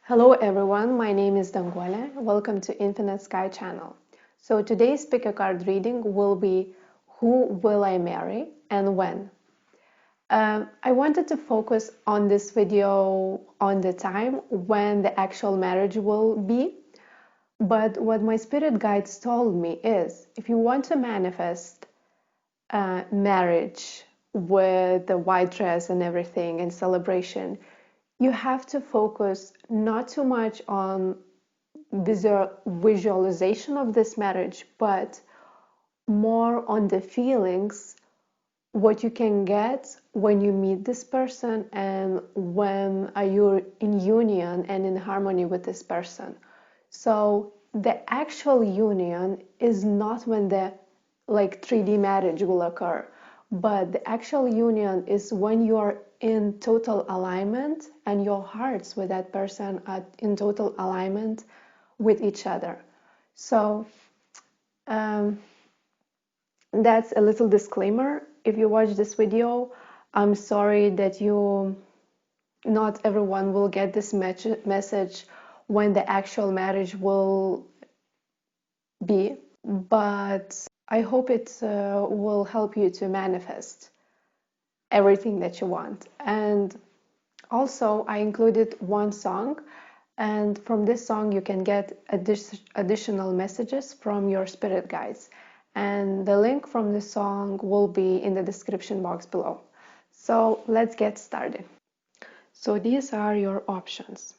Hello everyone, my name is Danguole. Welcome to Infinite Sky channel. So today's pick a card reading will be Who Will I Marry and When? I wanted to focus on this video on the time when the actual marriage will be. But what my spirit guides told me is if you want to manifest marriage with the white dress and everything and celebration, you have to focus not too much on visualization of this marriage, but more on the feelings, what you can get when you meet this person and when are you in union and in harmony with this person. So the actual union is not when the 3D marriage will occur, but the actual union is when you are in total alignment and your hearts with that person are in total alignment with each other. So that's a little disclaimer. If you watch this video, I'm sorry that not everyone will get this message when the actual marriage will be, but I hope it will help you to manifest everything that you want. And also I included one song, and from this song you can get additional messages from your spirit guides, and the link from the song will be in the description box below. So let's get started. So these are your options.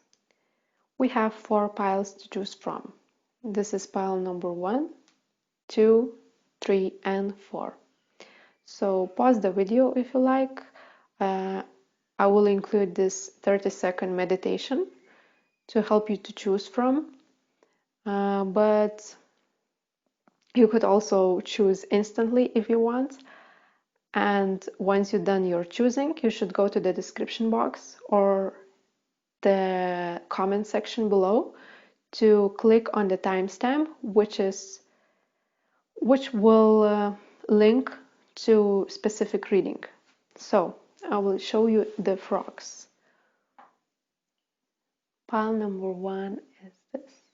We have 4 piles to choose from. This is pile number 1, 2, 3 and 4. So pause the video if you like. I will include this 30-second meditation to help you to choose from, but you could also choose instantly if you want. And once you've done your choosing, you should go to the description box or the comment section below to click on the timestamp, which will link to specific reading. So I will show you the frogs. Pile number 1 is this.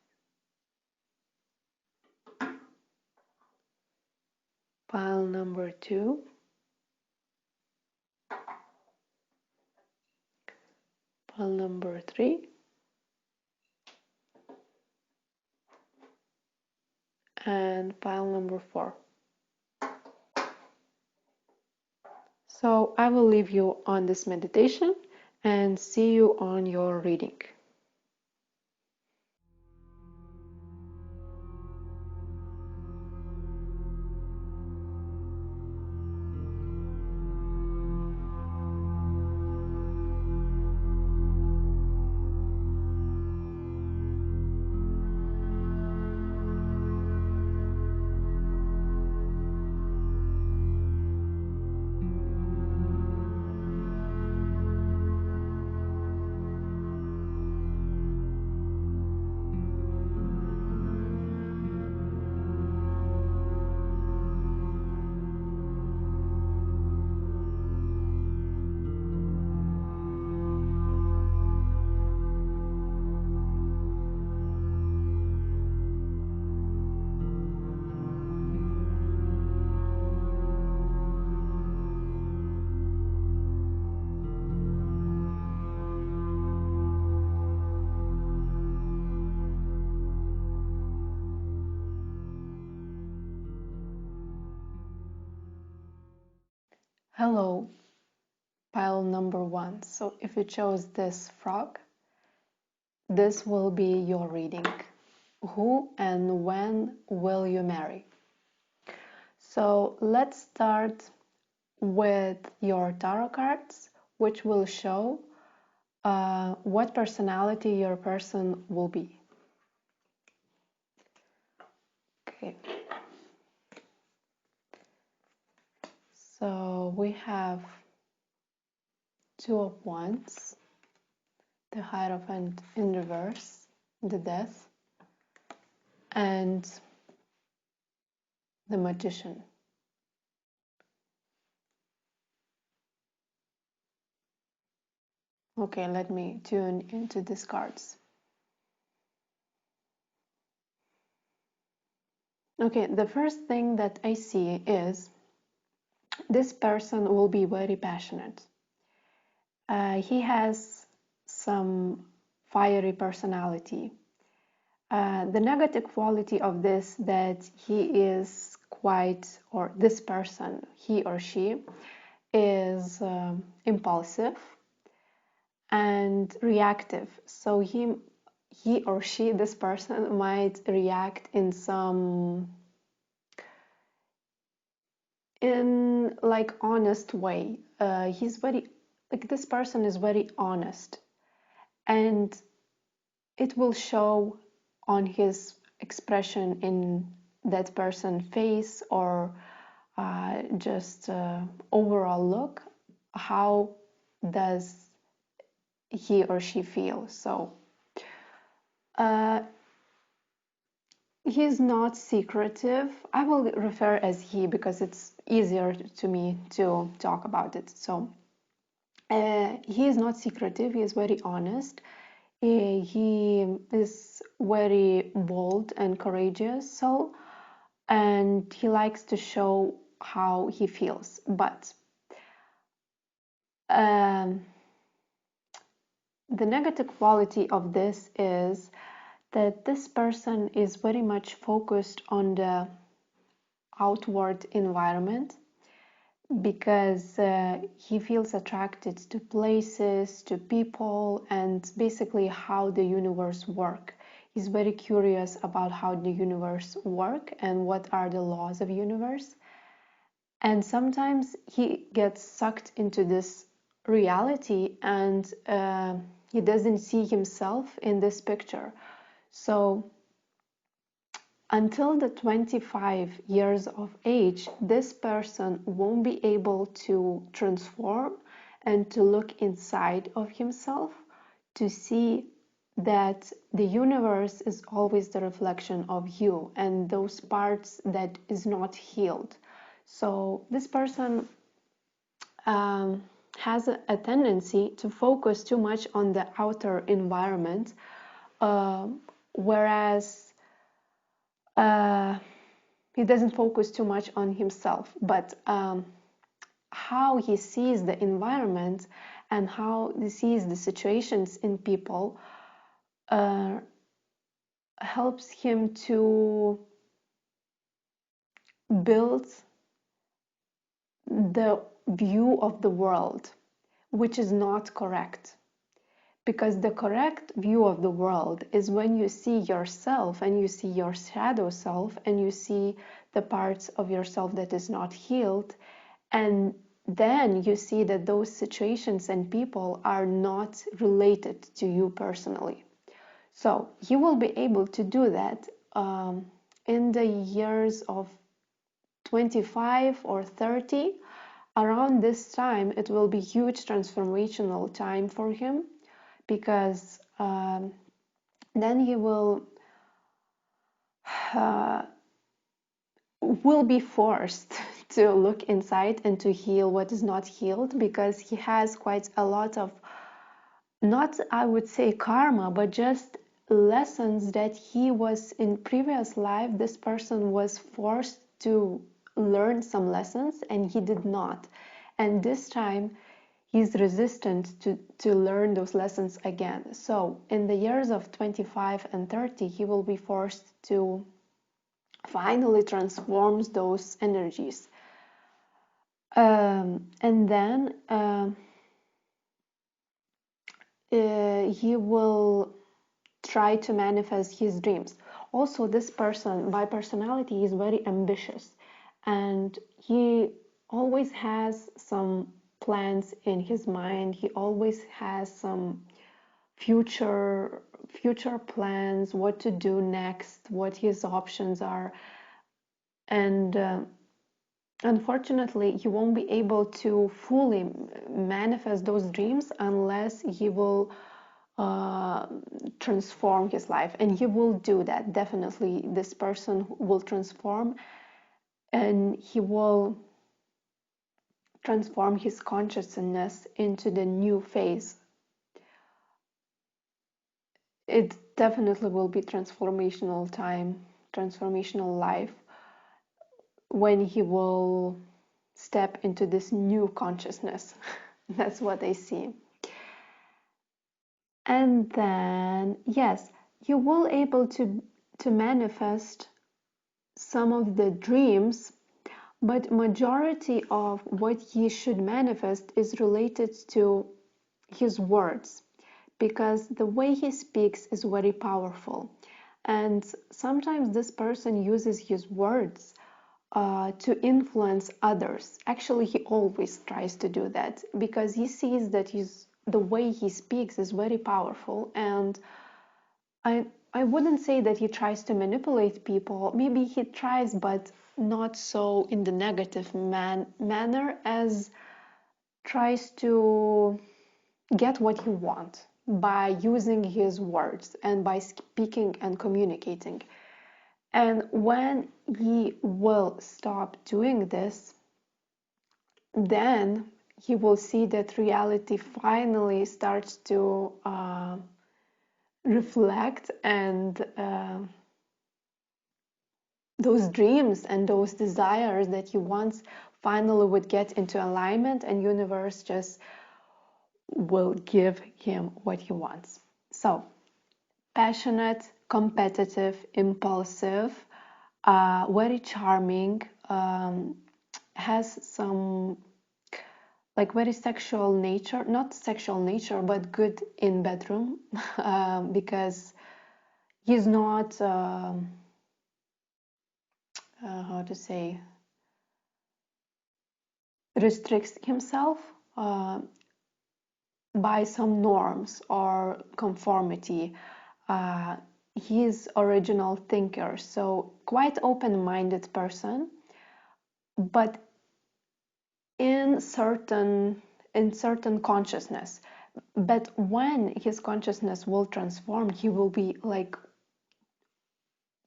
Pile number 2. Pile number 3. And pile number 4. So I will leave you on this meditation and see you on your reading. Hello, pile number 1. So if you chose this frog, this will be your reading. Who and when will you marry? So let's start with your tarot cards, which will show what personality your person will be. Okay. So we have 2 of Wands, the Hierophant in reverse, the Death, and the Magician. Okay, let me tune into these cards. Okay, the first thing that I see is this person will be very passionate. He has some fiery personality. The negative quality of this that he is quite, or this person, he or she, is impulsive and reactive. So he or she, this person, might react in like honest way. He's very, like, this person is very honest, and it will show on his expression in that person's face, or just overall look, how does he or she feel. So he's not secretive. I will refer as he because it's easier to me to talk about it. So he is not secretive. He is very honest. He is very bold and courageous. So, and he likes to show how he feels. But the negative quality of this is that this person is very much focused on the outward environment, because he feels attracted to places, to people, and basically how the universe works. He's very curious about how the universe works and what are the laws of universe. And sometimes he gets sucked into this reality, and he doesn't see himself in this picture. So until the 25 years of age, this person won't be able to transform and to look inside of himself to see that the universe is always the reflection of you and those parts that is not healed. So this person has a tendency to focus too much on the outer environment, whereas he doesn't focus too much on himself, but how he sees the environment and how he sees the situations in people helps him to build the view of the world, which is not correct. Because the correct view of the world is when you see yourself and you see your shadow self and you see the parts of yourself that is not healed, and then you see that those situations and people are not related to you personally. So you will be able to do that in the years of 25 or 30. Around this time, it will be huge transformational time for him, because then he will be forced to look inside and to heal what is not healed, because he has quite a lot of, not I would say karma, but just lessons that he was in previous life. This person was forced to learn some lessons and he did not, and this time he's resistant to learn those lessons again. So in the years of 25 and 30, he will be forced to finally transform those energies. And then he will try to manifest his dreams. Also, this person, by personality, is very ambitious, and he always has some plans in his mind. He always has some future plans, what to do next, what his options are. And unfortunately, he won't be able to fully manifest those dreams unless he will transform his life. And he will do that. Definitely, this person will transform, and he will transform his consciousness into the new phase. It definitely will be transformational time, transformational life, when he will step into this new consciousness. That's what I see. And then, yes, you will able to manifest some of the dreams, but majority of what you should manifest is related to his words, because the way he speaks is very powerful. And sometimes this person uses his words to influence others. Actually, he always tries to do that because he sees that the way he speaks is very powerful. And I wouldn't say that he tries to manipulate people. Maybe he tries, but not so in the negative manner, as tries to get what he wants by using his words and by speaking and communicating. And when he will stop doing this, then he will see that reality finally starts to reflect, and those dreams and those desires that he wants finally would get into alignment, and universe just will give him what he wants. So, passionate, competitive, impulsive, very charming, has some like very sexual nature, not sexual nature, but good in bedroom, because he's not, how to say, restricts himself by some norms or conformity. He's original thinker, so quite open-minded person, but in certain consciousness. But when his consciousness will transform, he will be like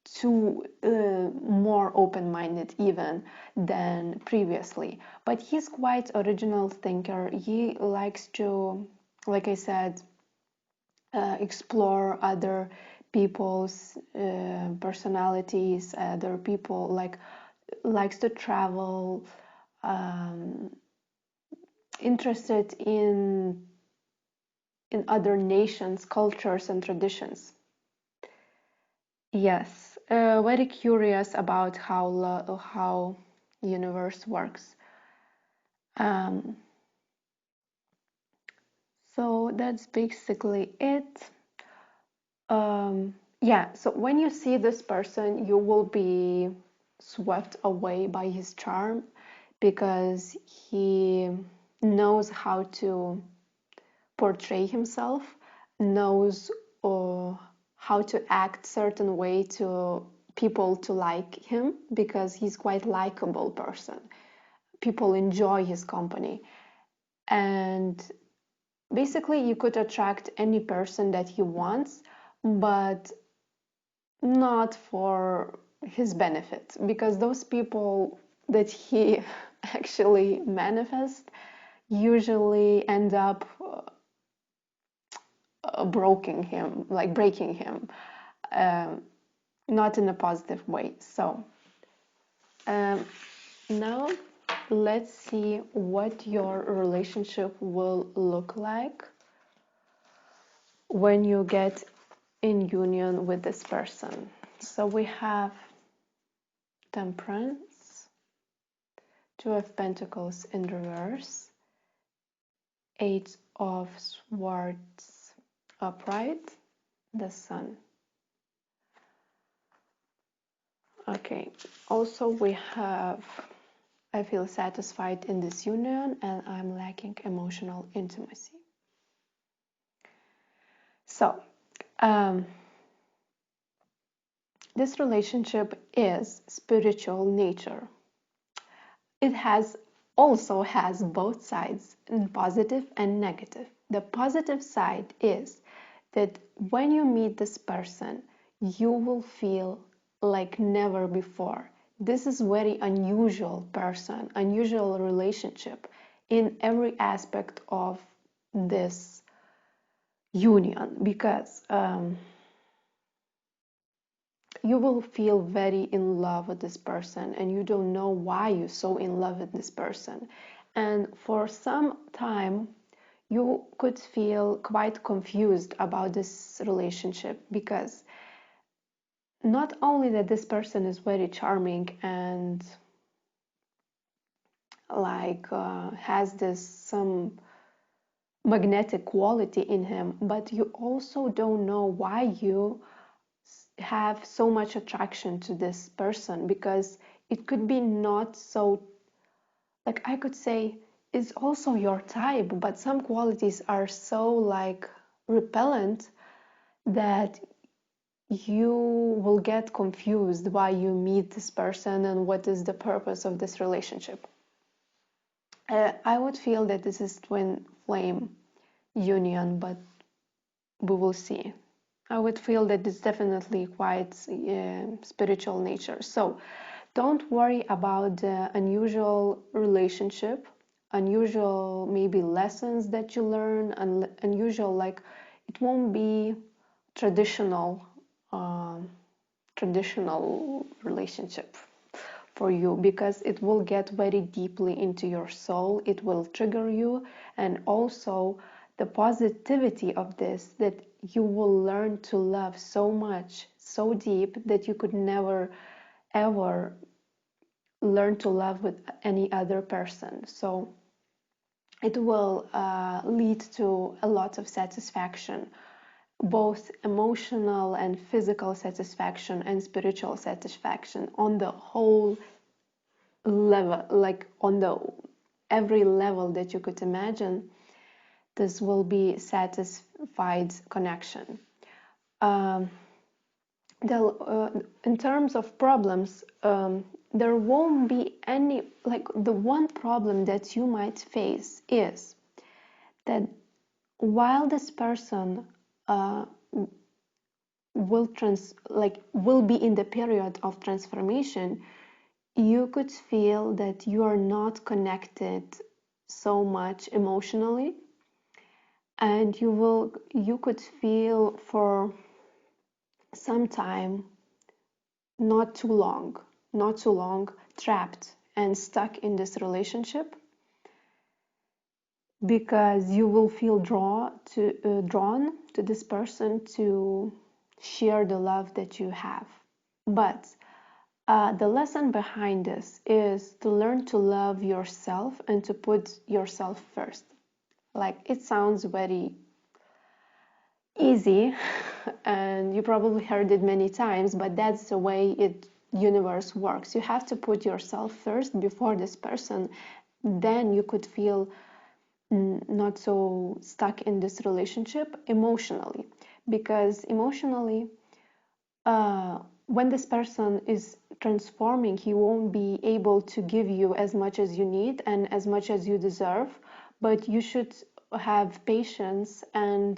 too more open-minded even than previously. But he's quite original thinker. He likes to, like I said, explore other people's personalities, other people, likes to travel, interested in other nations, cultures, and traditions. Yes, very curious about how universe works. So that's basically it. Yeah, so when you see this person, you will be swept away by his charm, because he knows how to portray himself, knows how to act certain way to people to like him, because he's quite likable person. People enjoy his company, and basically you could attract any person that he wants, but not for his benefit, because those people that he actually manifests usually end up breaking him, not in a positive way. So now let's see what your relationship will look like when you get in union with this person. So we have Temperance, Two of Pentacles in reverse, Eight of Swords upright, the Sun. Okay, also we have, I feel satisfied in this union and I'm lacking emotional intimacy. So, this relationship is spiritual nature. It also has both sides, positive and negative. The positive side is that when you meet this person, you will feel like never before. This is very unusual person, unusual relationship in every aspect of this union, because you will feel very in love with this person, and you don't know why you're so in love with this person. And for some time, you could feel quite confused about this relationship, because not only that this person is very charming and has this some magnetic quality in him, but you also don't know why you have so much attraction to this person, because it could be not so, like I could say, is also your type, but some qualities are so like repellent that you will get confused why you meet this person and what is the purpose of this relationship. I would feel that this is twin flame union, but we will see. I would feel that it's definitely quite spiritual nature. So don't worry about the unusual relationship, unusual maybe lessons that you learn, and unusual, like it won't be traditional traditional relationship for you, because it will get very deeply into your soul. It will trigger you, and also the positivity of this, that you will learn to love so much, so deep, that you could never ever learn to love with any other person. So it will lead to a lot of satisfaction, both emotional and physical satisfaction and spiritual satisfaction on the whole level, like on the every level that you could imagine. This will be satisfied connection. In terms of problems, there won't be any, like the one problem that you might face is that while this person will be in the period of transformation, you could feel that you are not connected so much emotionally, and you could feel for some time, not too long, trapped and stuck in this relationship, because you will feel drawn to this person to share the love that you have. But the lesson behind this is to learn to love yourself and to put yourself first. Like, it sounds very easy and you probably heard it many times, but that's the way universe works. You have to put yourself first before this person. Then you could feel not so stuck in this relationship emotionally, because emotionally, when this person is transforming, he won't be able to give you as much as you need and as much as you deserve. But you should have patience and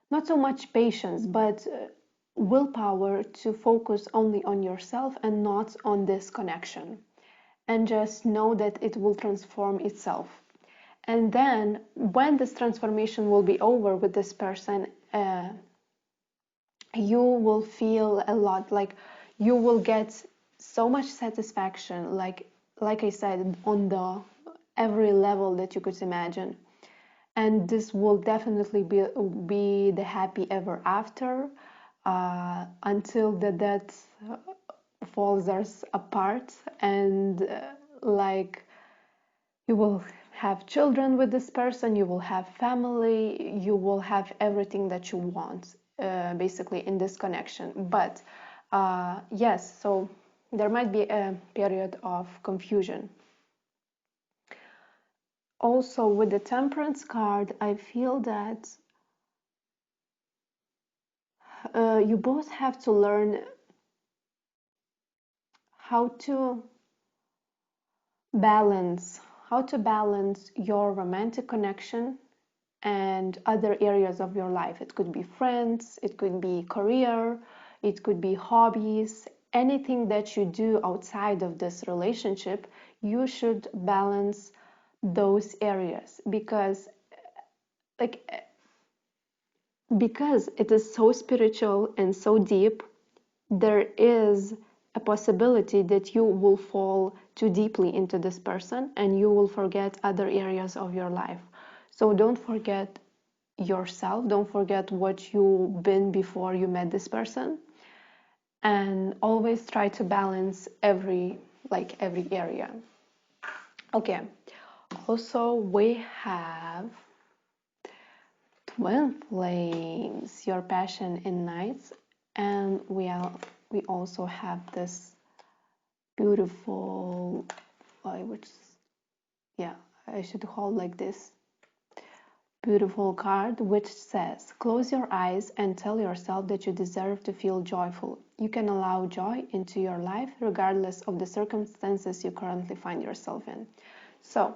not so much patience, but willpower to focus only on yourself and not on this connection, and just know that it will transform itself. And then when this transformation will be over with this person, you will feel a lot, like you will get so much satisfaction, like I said, on the every level that you could imagine. And this will definitely be the happy ever after, until the death falls us apart, and like you will have children with this person, you will have family, you will have everything that you want, basically, in this connection. But yes, so there might be a period of confusion. Also, with the Temperance card, I feel that you both have to learn how to balance your romantic connection and other areas of your life. It could be friends, it could be career, it could be hobbies, anything that you do outside of this relationship. You should balance those areas, because like because it is so spiritual and so deep, there is a possibility that you will fall too deeply into this person and you will forget other areas of your life. So don't forget yourself, don't forget what you've been before you met this person, and always try to balance every area. Okay, also we have twin flames, your passion in nights, and we also have this beautiful, which, yeah, I should hold like this beautiful card, which says, close your eyes and tell yourself that you deserve to feel joyful. You can allow joy into your life regardless of the circumstances you currently find yourself in. So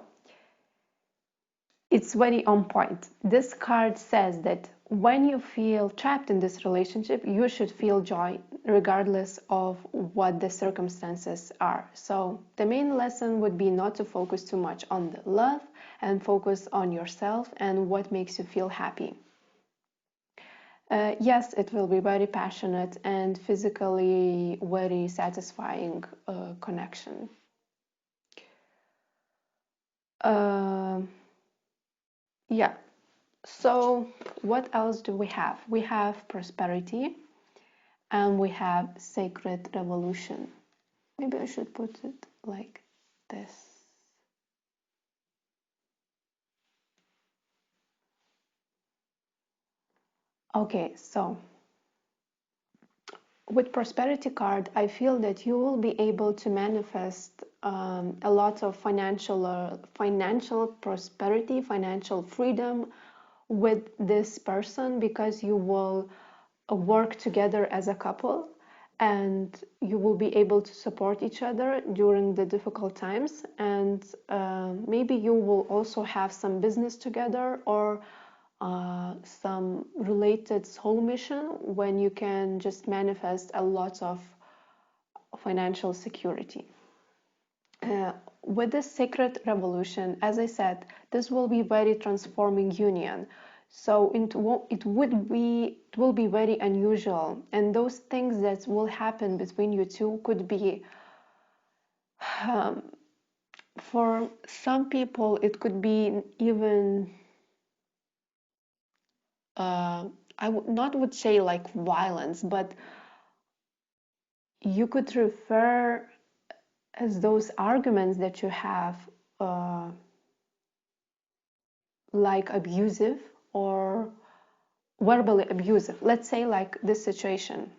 it's very on point. This card says that when you feel trapped in this relationship, you should feel joy regardless of what the circumstances are. So the main lesson would be not to focus too much on the love and focus on yourself and what makes you feel happy. Yes, it will be very passionate and physically very satisfying connection. Yeah. So what else do we have? We have prosperity and we have sacred revolution. Maybe I should put it like this. Okay, so with prosperity card, I feel that you will be able to manifest a lot of financial prosperity, financial freedom with this person, because you will work together as a couple and you will be able to support each other during the difficult times, and maybe you will also have some business together or some related soul mission when you can just manifest a lot of financial security. With the sacred revolution, as I said, this will be very transforming union. So it will be very unusual, and those things that will happen between you two could be, for some people, it could be even, I would not say like violence, but you could refer as those arguments that you have, like abusive or verbally abusive. Let's say like this situation.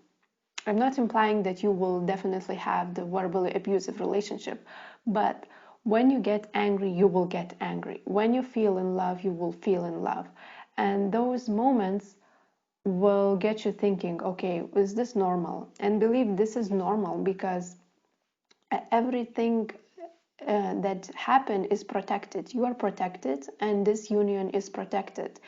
I'm not implying that you will definitely have the verbally abusive relationship, but when you get angry, you will get angry. When you feel in love, you will feel in love. And those moments will get you thinking, okay, is this normal? And believe this is normal, because everything that happened is protected. You are protected, and this union is protected.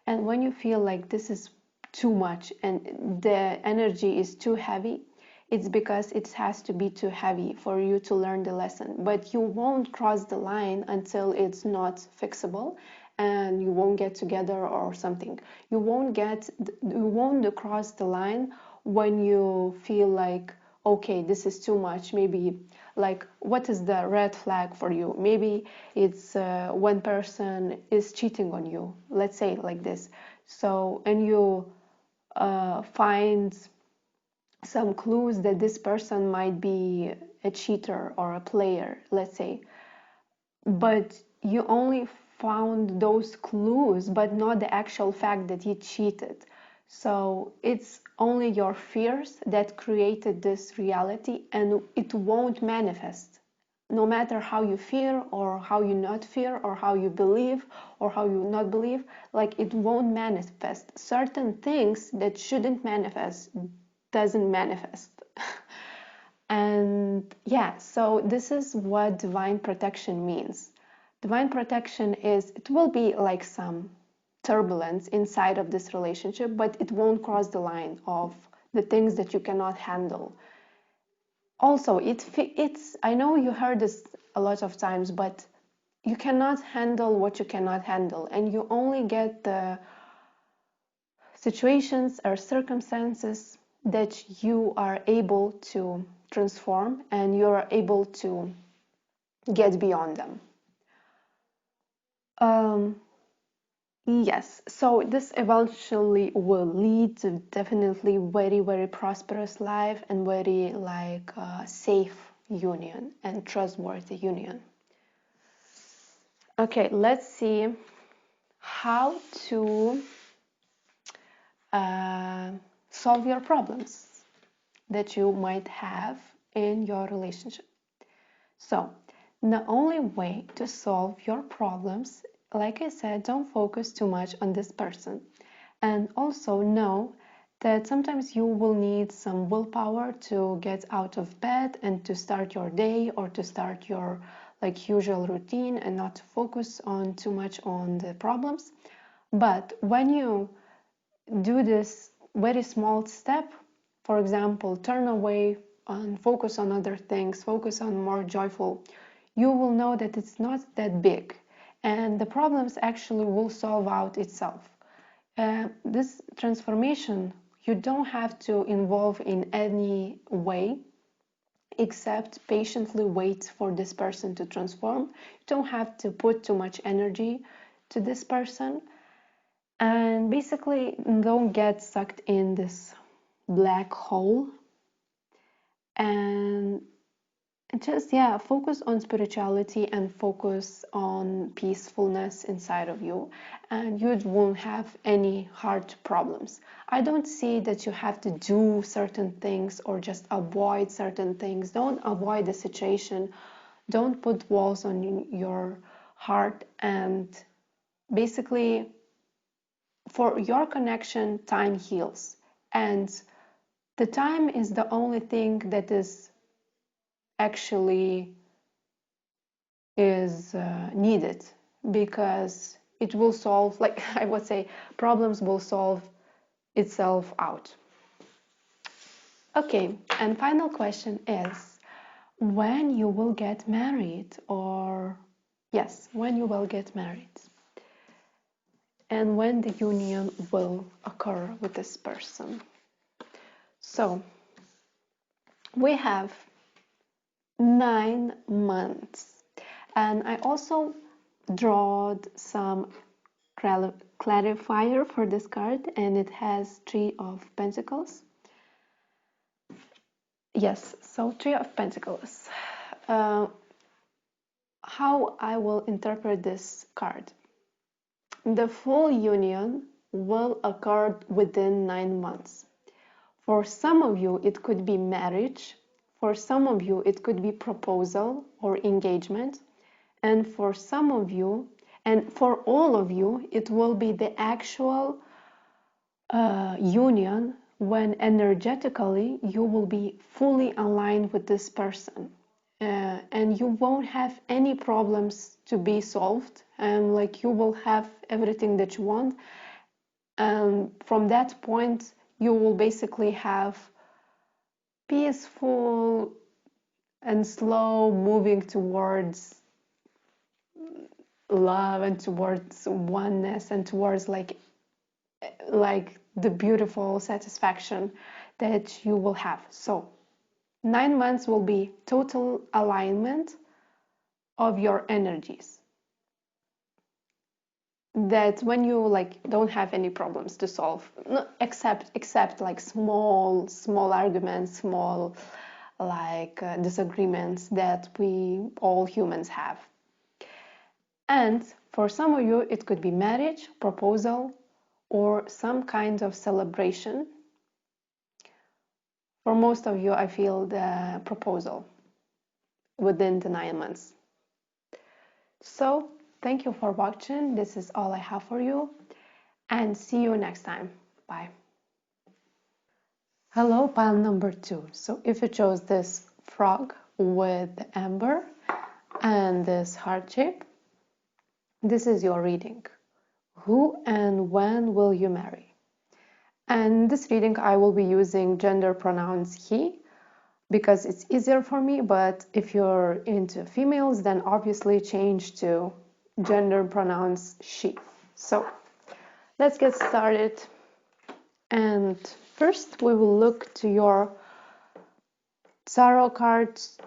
And when you feel like this is too much and the energy is too heavy, it's because it has to be too heavy for you to learn the lesson. But you won't cross the line until it's not fixable and you won't get together or something. You won't cross the line when you feel like, okay, this is too much. Maybe like, what is the red flag for you? Maybe it's one person is cheating on you, let's say like this. So, and you find some clues that this person might be a cheater or a player, let's say, but you only found those clues but not the actual fact that he cheated. So it's only your fears that created this reality, and it won't manifest. No matter how you fear or how you not fear or how you believe or how you not believe, like, it won't manifest. Certain things that shouldn't manifest doesn't manifest. And yeah, so this is what divine protection means. Divine protection is, it will be like some turbulence inside of this relationship, but it won't cross the line of the things that you cannot handle. Also, it's, I know you heard this a lot of times, but you cannot handle what you cannot handle, and you only get the situations or circumstances that you are able to transform and you are able to get beyond them. Yes, so this eventually will lead to definitely very, very prosperous life and very safe union and trustworthy union. Okay, let's see how to solve your problems that you might have in your relationship. So, the only way to solve your problems, like I said, don't focus too much on this person. And also know that sometimes you will need some willpower to get out of bed and to start your day or to start your usual routine and not to focus on too much on the problems. But when you do this very small step, for example, turn away and focus on other things, focus on more joyful, you will know that it's not that big and the problems actually will solve out itself. This transformation, you don't have to involve in any way except patiently wait for this person to transform. You don't have to put too much energy to this person. And basically, don't get sucked in this black hole and just focus on spirituality and focus on peacefulness inside of you, and you won't have any hard problems. I don't see that you have to do certain things or just avoid certain things. Don't avoid the situation, don't put walls on your heart, and basically for your connection, time heals, and the time is the only thing that is actually needed, because it will solve, I would say, problems will solve itself out. Okay, and final question is when you will get married, or yes, when you will get married and when the union will occur with this person. So we have 9 months. And I also drawed some clarifier for this card, and it has 3 of Pentacles. Yes, so 3 of Pentacles. How I will interpret this card. The full union will occur within 9 months. For some of you, it could be marriage. For some of you, it could be proposal or engagement. And for some of you, and for all of you, it will be the actual union when energetically you will be fully aligned with this person. And you won't have any problems to be solved, and you will have everything that you want. And from that point, you will basically have peaceful and slow moving towards love and towards oneness and towards like the beautiful satisfaction that you will have. So 9 months will be total alignment of your energies, that when you don't have any problems to solve, except like small arguments, small disagreements that we all humans have. And for some of you, it could be marriage, proposal, or some kind of celebration. For most of you, I feel the proposal within the 9 months. So, thank you for watching. This is all I have for you, and see you next time. Bye. Hello, pile number 2. So if you chose this frog with the amber and this heart shape, this is your reading. Who and when will you marry? And this reading I will be using gender pronouns he, because it's easier for me, but if you're into females, then obviously change to gender pronouns she. So let's get started. And first we will look to your tarot cards,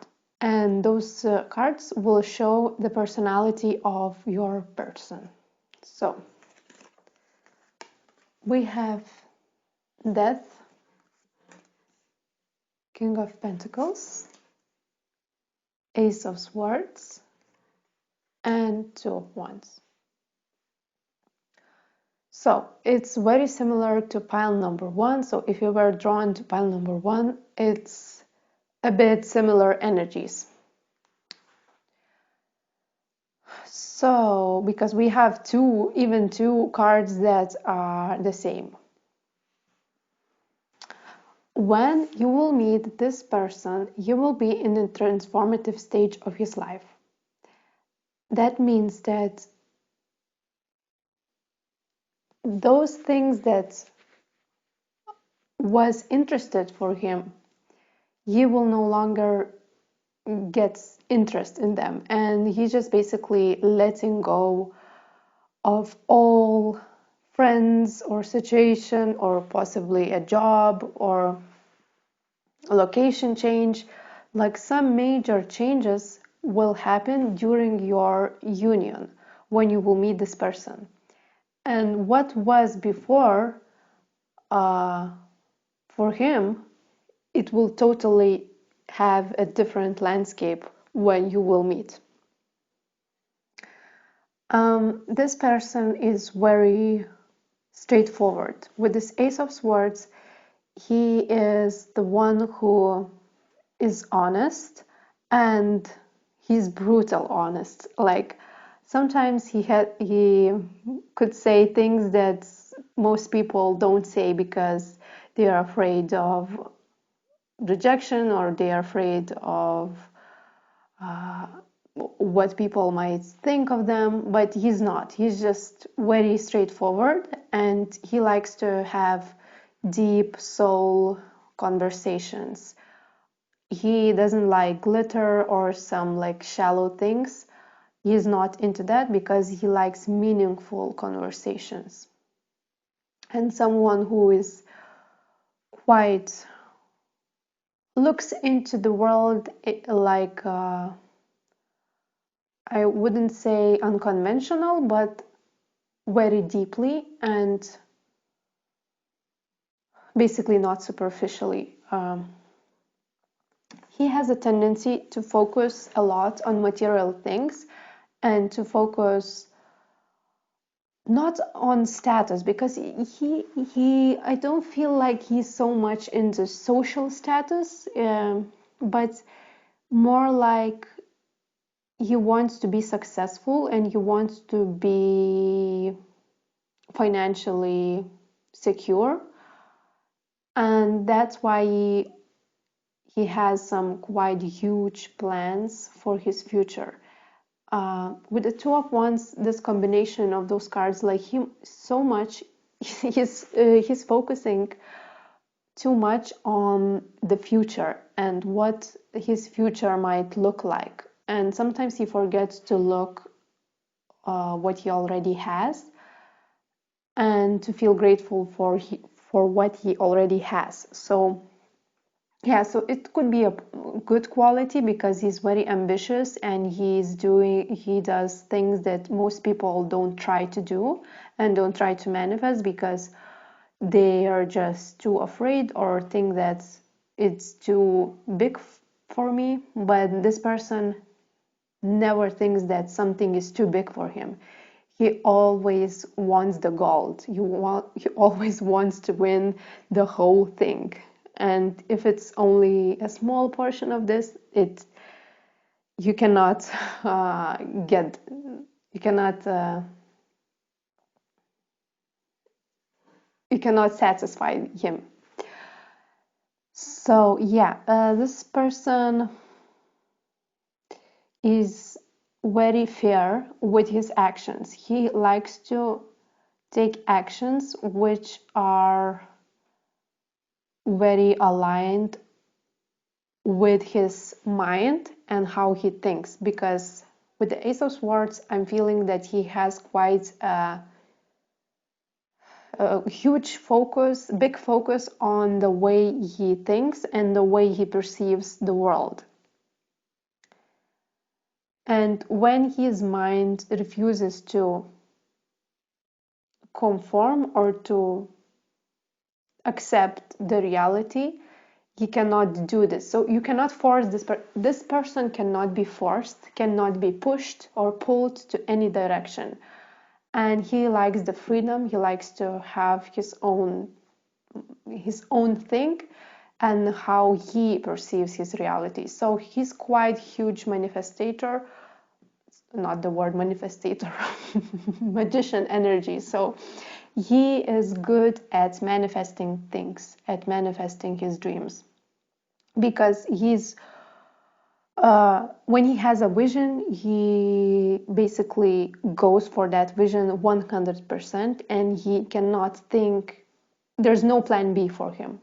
and those cards will show the personality of your person. So we have Death, King of Pentacles, Ace of Swords, and Two of Wands. So it's very similar to pile number one. So if you were drawn to pile number one, it's a bit similar energies. So because we have even two cards that are the same. When you will meet this person, you will be in a transformative stage of his life. That means that those things that was interested for him, you will no longer get interest in them, and he's just basically letting go of all friends or situation or possibly a job or a location change. Like some major changes will happen during your union when you will meet this person, and what was before for him, it will totally have a different landscape when you will meet. This person is very straightforward. With this Ace of Swords, he is the one who is honest, and he's brutal honest. Like sometimes he could say things that most people don't say because they are afraid of rejection, or they are afraid of what people might think of them, but he's not. He's just very straightforward, and he likes to have deep soul conversations. He doesn't like glitter or some like shallow things. He's not into that because he likes meaningful conversations. And someone who is quite looks into the world like I wouldn't say unconventional, but very deeply, and basically not superficially. He has a tendency to focus a lot on material things and to focus not on status, because he I don't feel like he's so much into social status, but more like he wants to be successful and he wants to be financially secure, and that's why he has some quite huge plans for his future. With the Two of Wands, this combination of those cards, like him so much, he's focusing too much on the future and what his future might look like, and sometimes he forgets to look what he already has and to feel grateful for what he already has. So yeah, so it could be a good quality because he's very ambitious and he does things that most people don't try to do and don't try to manifest because they are just too afraid or think that it's too big for me. But this person never thinks that something is too big for him. He always wants the gold. He always wants to win the whole thing. And if it's only a small portion of this, you cannot you cannot satisfy him. So yeah, this person is very fair with his actions. He likes to take actions which are very aligned with his mind and how he thinks, because with the Ace of Swords I'm feeling that he has quite a a huge focus, big focus on the way he thinks and the way he perceives the world. And when his mind refuses to conform or to accept the reality, he cannot do this. So you cannot force this person cannot be forced, cannot be pushed or pulled to any direction. And he likes the freedom, he likes to have his own thing and how he perceives his reality. So he's quite huge manifestator, not the word manifestator, magician energy. So he is good at manifesting things, at manifesting his dreams, because when he has a vision, he basically goes for that vision 100%, and he cannot think, there's no plan B for him.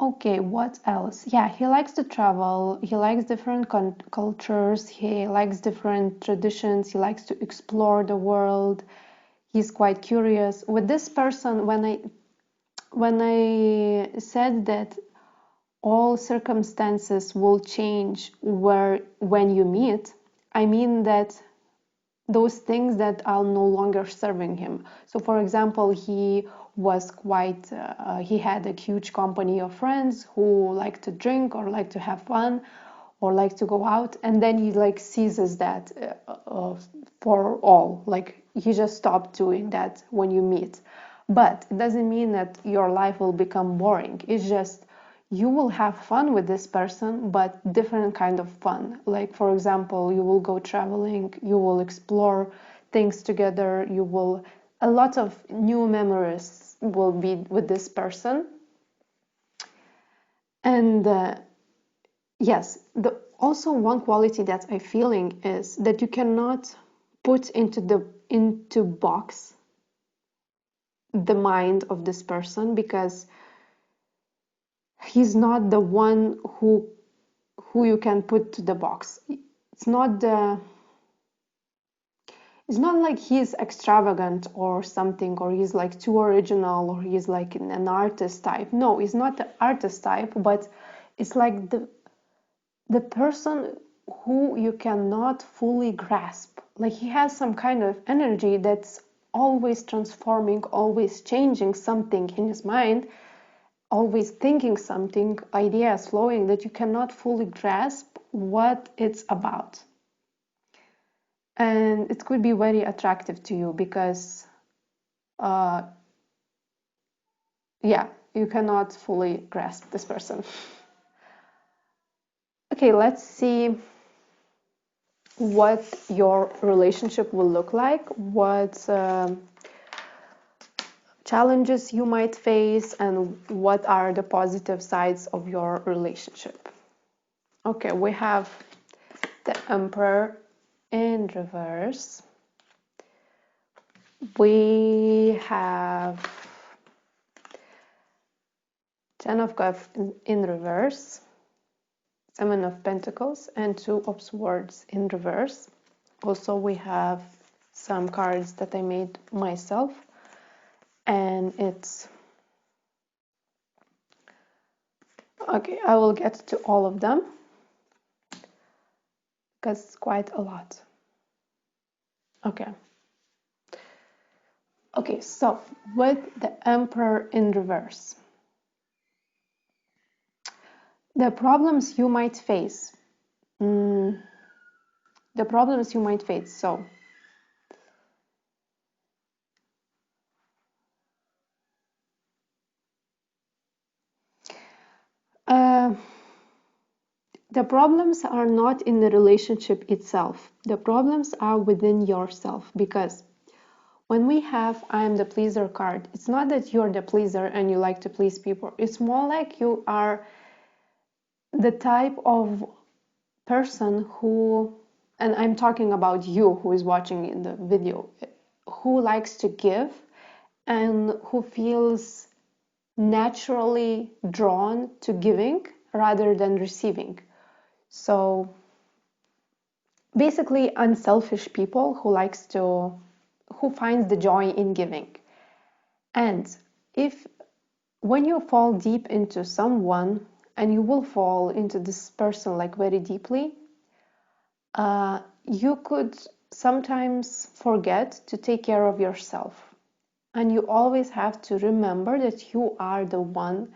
Okay, what else? Yeah, he likes to travel, he likes different cultures, he likes different traditions, he likes to explore the world, he's quite curious. With this person, when I said that all circumstances will change when you meet, I mean that those things that are no longer serving him. So for example, he had a huge company of friends who like to drink or like to have fun or like to go out, and then he like ceases that for all, like he just stopped doing that when you meet. But it doesn't mean that your life will become boring. It's just you will have fun with this person, but different kind of fun. Like, for example, you will go traveling, you will explore things together, a lot of new memories will be with this person. And yes, also one quality that I'm feeling is that you cannot put into box the mind of this person, because he's not the one who you can put to the box. It's not like he's extravagant or something, or he's like too original, or he's like an artist type. No, he's not the artist type, but it's like the person who you cannot fully grasp. Like, he has some kind of energy that's always transforming, always changing something in his mind, always thinking something, ideas flowing, that you cannot fully grasp what it's about. And it could be very attractive to you because you cannot fully grasp this person. Okay, let's see what your relationship will look like, what challenges you might face, and what are the positive sides of your relationship. Okay, we have the Emperor in reverse. We have Ten of Cups in reverse, Seven of Pentacles, and Two of Swords in reverse. Also, we have some cards that I made myself, and it's okay. I will get to all of them because it's quite a lot. Okay, so with the Emperor in reverse, the problems you might face. So the problems are not in the relationship itself. The problems are within yourself, because when we have I am the pleaser card, it's not that you're the pleaser and you like to please people. It's more like you are the type of person who, and I'm talking about you who is watching in the video, who likes to give and who feels naturally drawn to giving rather than receiving. So basically unselfish people who who finds the joy in giving. And if when you fall deep into someone, and you will fall into this person like very deeply, you could sometimes forget to take care of yourself. And you always have to remember that you are the one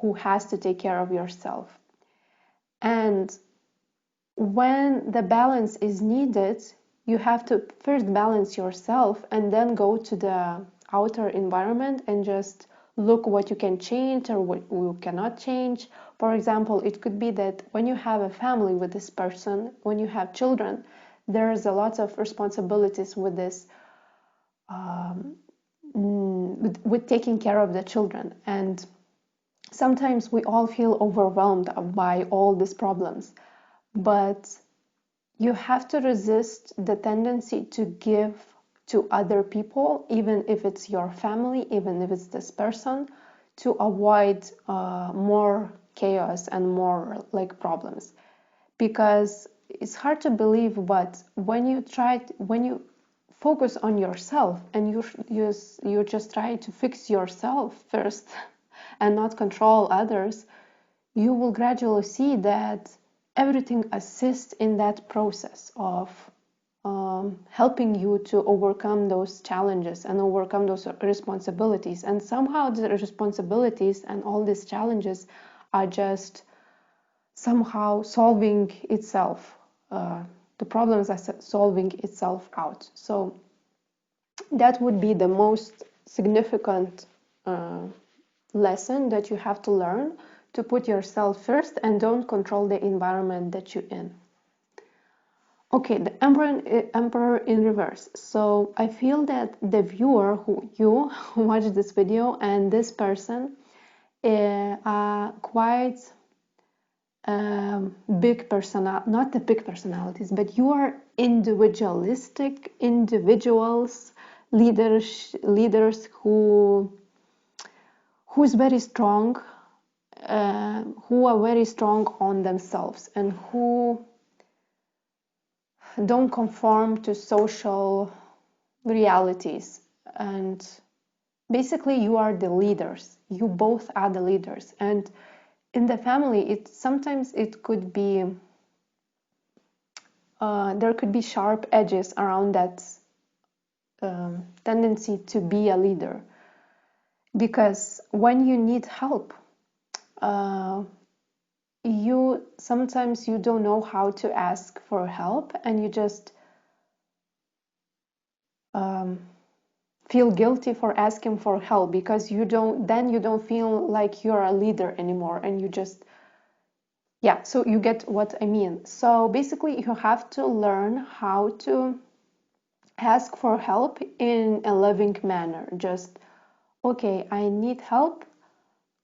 who has to take care of yourself. And when the balance is needed, you have to first balance yourself and then go to the outer environment and just look what you can change or what you cannot change. For example, it could be that when you have a family with this person, when you have children, there's a lot of responsibilities with this, with taking care of the children. And sometimes we all feel overwhelmed by all these problems. But you have to resist the tendency to give to other people, even if it's your family, even if it's this person, to avoid more chaos and more like problems. Because it's hard to believe, but when you focus on yourself and you just try to fix yourself first and not control others, you will gradually see that everything assists in that process of helping you to overcome those challenges and overcome those responsibilities. And somehow the responsibilities and all these challenges are just somehow solving itself. The problems are solving itself out. So that would be the most significant lesson that you have to learn, to put yourself first and don't control the environment that you're in. Okay, the Emperor in reverse. So I feel that the viewer who watch this video and this person are quite not the big personalities, but you are individualistic individuals, leaders who's very strong, who are very strong on themselves and who don't conform to social realities. And basically you are the leaders. You both are the leaders. And in the family, sometimes it could be there could be sharp edges around that tendency to be a leader, because when you need help, sometimes you don't know how to ask for help, and you just feel guilty for asking for help, because you don't feel like you're a leader anymore, and you just so you get what I mean. So basically you have to learn how to ask for help in a loving manner. Just, okay, I need help,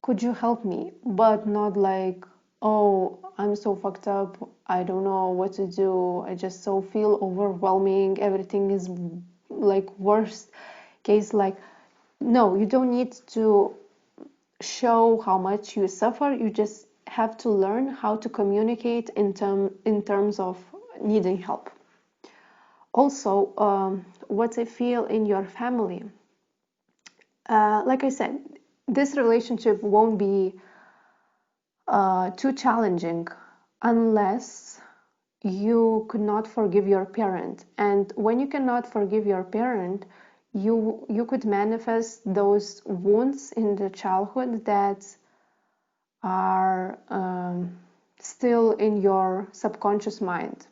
could you help me? But not like, oh, I'm so fucked up, I don't know what to do, I just so feel overwhelming, everything is like worst case. Like, no, you don't need to show how much you suffer. You just have to learn how to communicate in terms of needing help. Also, what I feel in your family, like I said, this relationship won't be too challenging unless you could not forgive your parent. And when you cannot forgive your parent, you could manifest those wounds in the childhood that are still in your subconscious mind.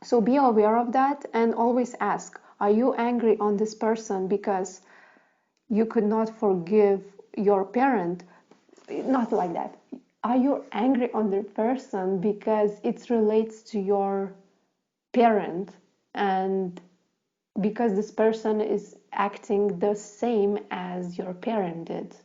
So be aware of that and always ask, are you angry on this person because you could not forgive your parent? Not like that. Are you angry on the person because it relates to your parent, and because this person is acting the same as your parent did?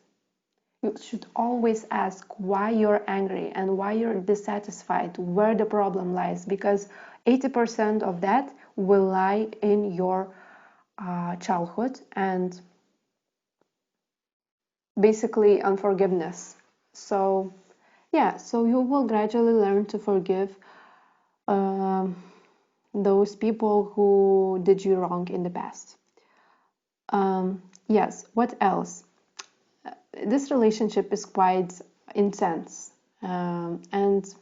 You should always ask why you're angry and why you're dissatisfied, where the problem lies, because 80% of that will lie in your childhood and basically unforgiveness. So so you will gradually learn to forgive those people who did you wrong in the past. Yes, what else? This relationship is quite intense, and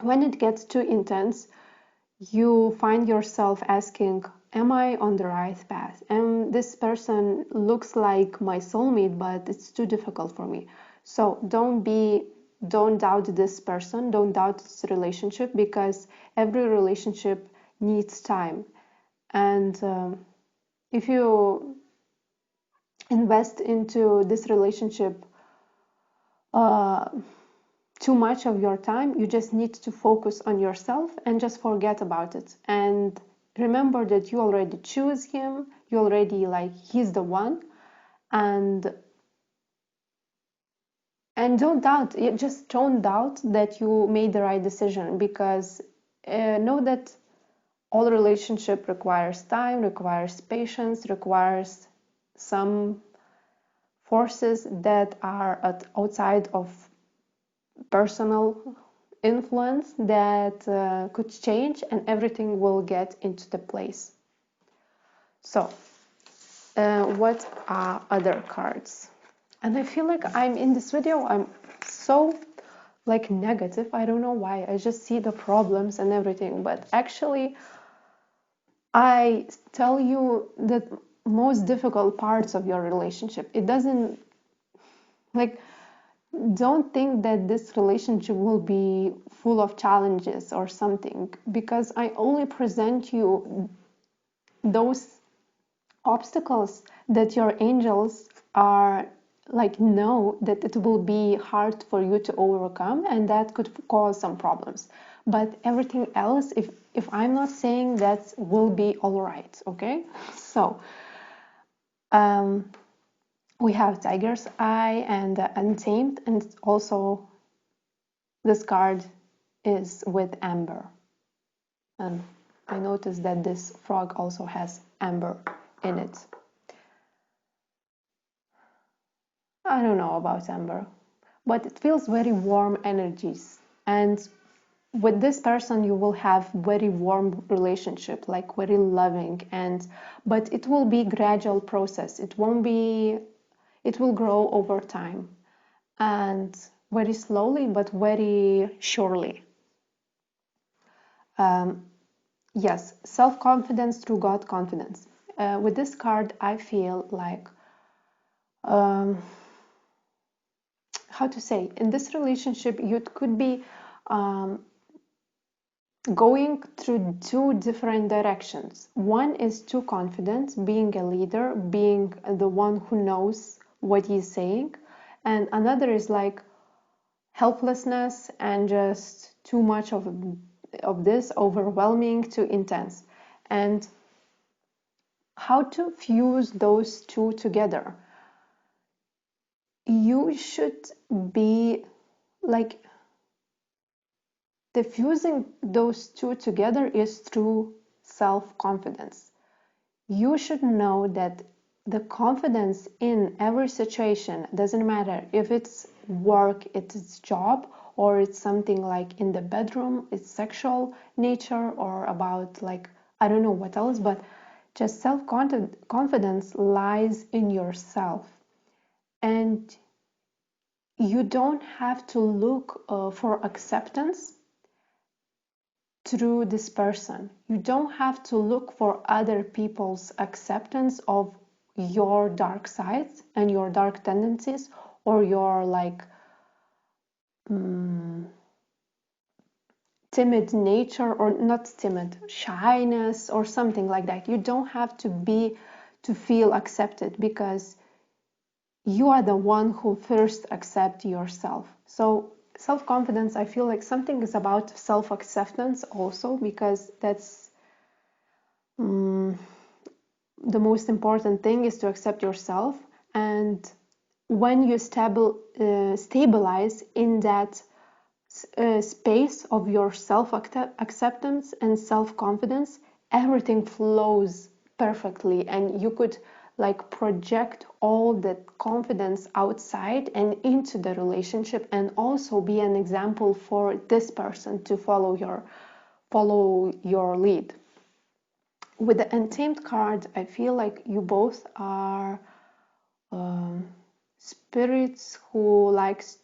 when it gets too intense, you find yourself asking, am I on the right path? And this person looks like my soulmate, but it's too difficult for me. So don't doubt this person, don't doubt this relationship, because every relationship needs time. And if you invest into this relationship too much of your time, you just need to focus on yourself and just forget about it. And remember that you already choose him, you already he's the one. And don't doubt, just don't doubt that you made the right decision, because know that all relationship requires time, requires patience, requires some forces that are outside of personal influence that could change, and everything will get into the place. So what are other cards? And I feel like I'm in this video, I'm so negative. I don't know why. I just see the problems and everything, but actually I tell you the most difficult parts of your relationship. It doesn't don't think that this relationship will be full of challenges or something, because I only present you those obstacles that your angels are know that it will be hard for you to overcome, and that could cause some problems. But everything else, if I'm not saying that, will be all right. Okay, so we have Tiger's Eye and Untamed, and also this card is with amber. And I noticed that this frog also has amber in it. I don't know about amber, but it feels very warm energies. And with this person, you will have very warm relationship, very loving, but it will be gradual process. It will grow over time, and very slowly, but very surely. Yes, self-confidence through God confidence. With this card, I feel like, how to say, in this relationship, you could be going through two different directions. One is too confident, being a leader, being the one who knows what he's saying, and another is helplessness and just too much of this, overwhelming, too intense. And how to fuse those two together? You should be the fusing those two together is through self-confidence. You should know that the confidence in every situation, doesn't matter if it's work, it's job, or it's something in the bedroom, it's sexual nature, or about I don't know what else, but just self-confidence lies in yourself. And you don't have to look for acceptance through this person. You don't have to look for other people's acceptance of your dark sides and your dark tendencies, or your timid nature, or not timid, shyness or something like that. You don't have to feel accepted, because you are the one who first accept yourself. So self-confidence, I feel like something is about self-acceptance also, because that's the most important thing, is to accept yourself. And when you stabilize in that space of your self-acceptance and self-confidence, everything flows perfectly, and you could project all that confidence outside and into the relationship, and also be an example for this person to follow follow your lead. With the Untamed card, I feel like you both are spirits who likes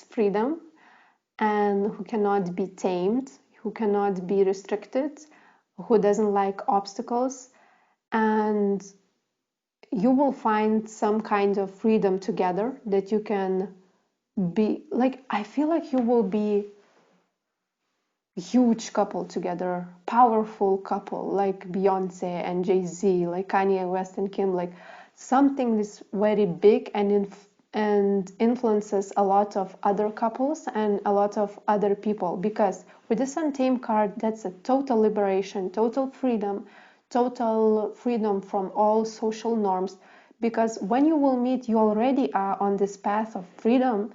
freedom and who cannot be tamed, who cannot be restricted, who doesn't like obstacles, and you will find some kind of freedom together that you can be like, I feel like you will be huge couple together, powerful couple like Beyonce and Jay-Z, like Kanye West and Kim, like something that's very big and influences a lot of other couples and a lot of other people. Because with this Untamed card, that's a total liberation, total freedom from all social norms. Because when you will meet, you already are on this path of freedom.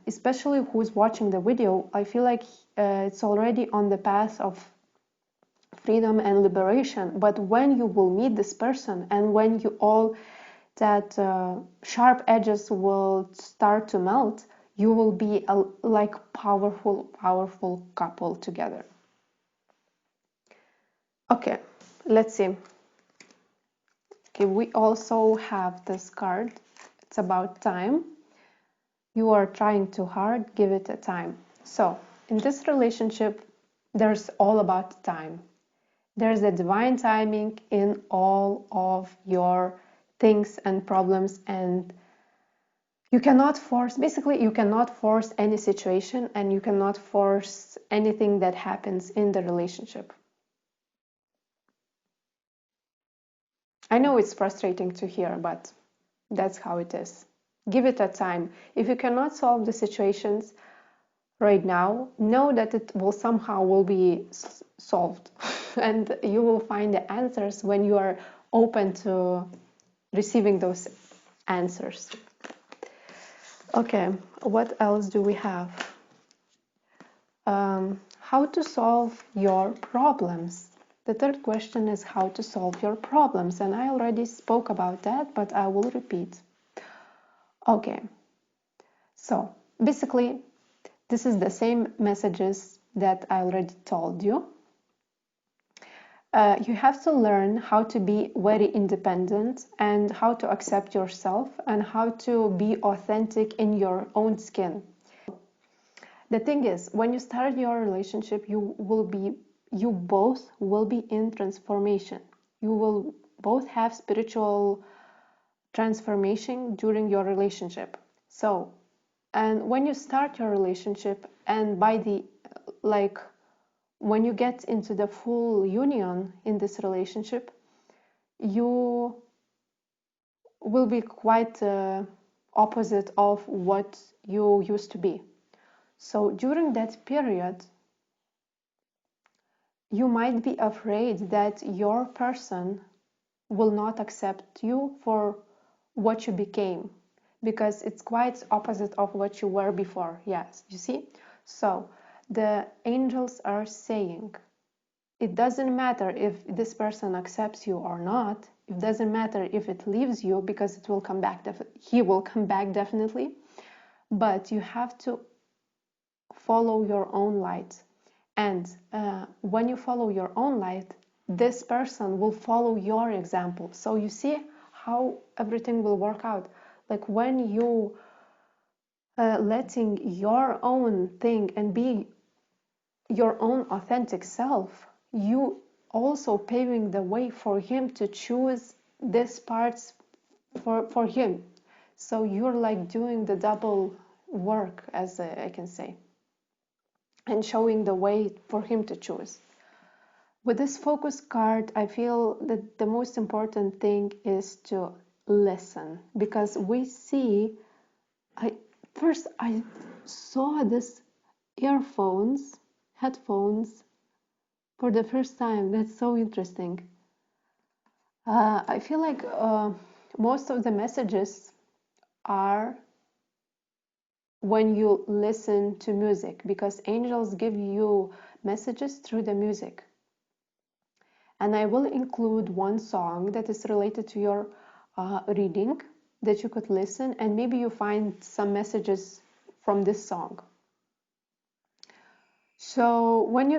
Especially who's watching the video, I feel like it's already on the path of freedom and liberation. But when you will meet this person, and when you all that sharp edges will start to melt, you will be a like powerful couple together. Okay, let's see. Okay, we also have this card. It's about time. You are trying too hard, give it a time. So in this relationship, there's all about time. There's a divine timing in all of your things and problems, and you cannot force any situation, and you cannot force anything that happens in the relationship. I know it's frustrating to hear, but that's how it is. Give it a time. If you cannot solve the situations right now, know that it will somehow be solved and you will find the answers when you are open to receiving those answers. Okay, what else do we have? How to solve your problems. The third question is how to solve your problems, and I already spoke about that, but I will repeat. Okay, so basically this is the same messages that I already told you. You have to learn how to be very independent and how to accept yourself and how to be authentic in your own skin. The thing is, when you start your relationship, you both will be in transformation. You will both have spiritual transformation during your relationship. So, and when you start your relationship, and when you get into the full union in this relationship, you will be quite opposite of what you used to be. So during that period, you might be afraid that your person will not accept you for what you became, because it's quite opposite of what you were before. Yes, you see? So the angels are saying, it doesn't matter if this person accepts you or not. It doesn't matter if it leaves you, because it will come back. He will come back definitely. But you have to follow your own light. And when you follow your own light, this person will follow your example. So you see how everything will work out. Like when you letting your own thing and be your own authentic self, you also paving the way for him to choose this parts for him. So you're like doing the double work, as I can say, and showing the way for him to choose. With this focus card, I feel that the most important thing is to listen, because we see, I saw this headphones for the first time. That's so interesting. I feel like most of the messages are when you listen to music, because angels give you messages through the music. And I will include one song that is related to your reading that you could listen, and maybe you find some messages from this song. So when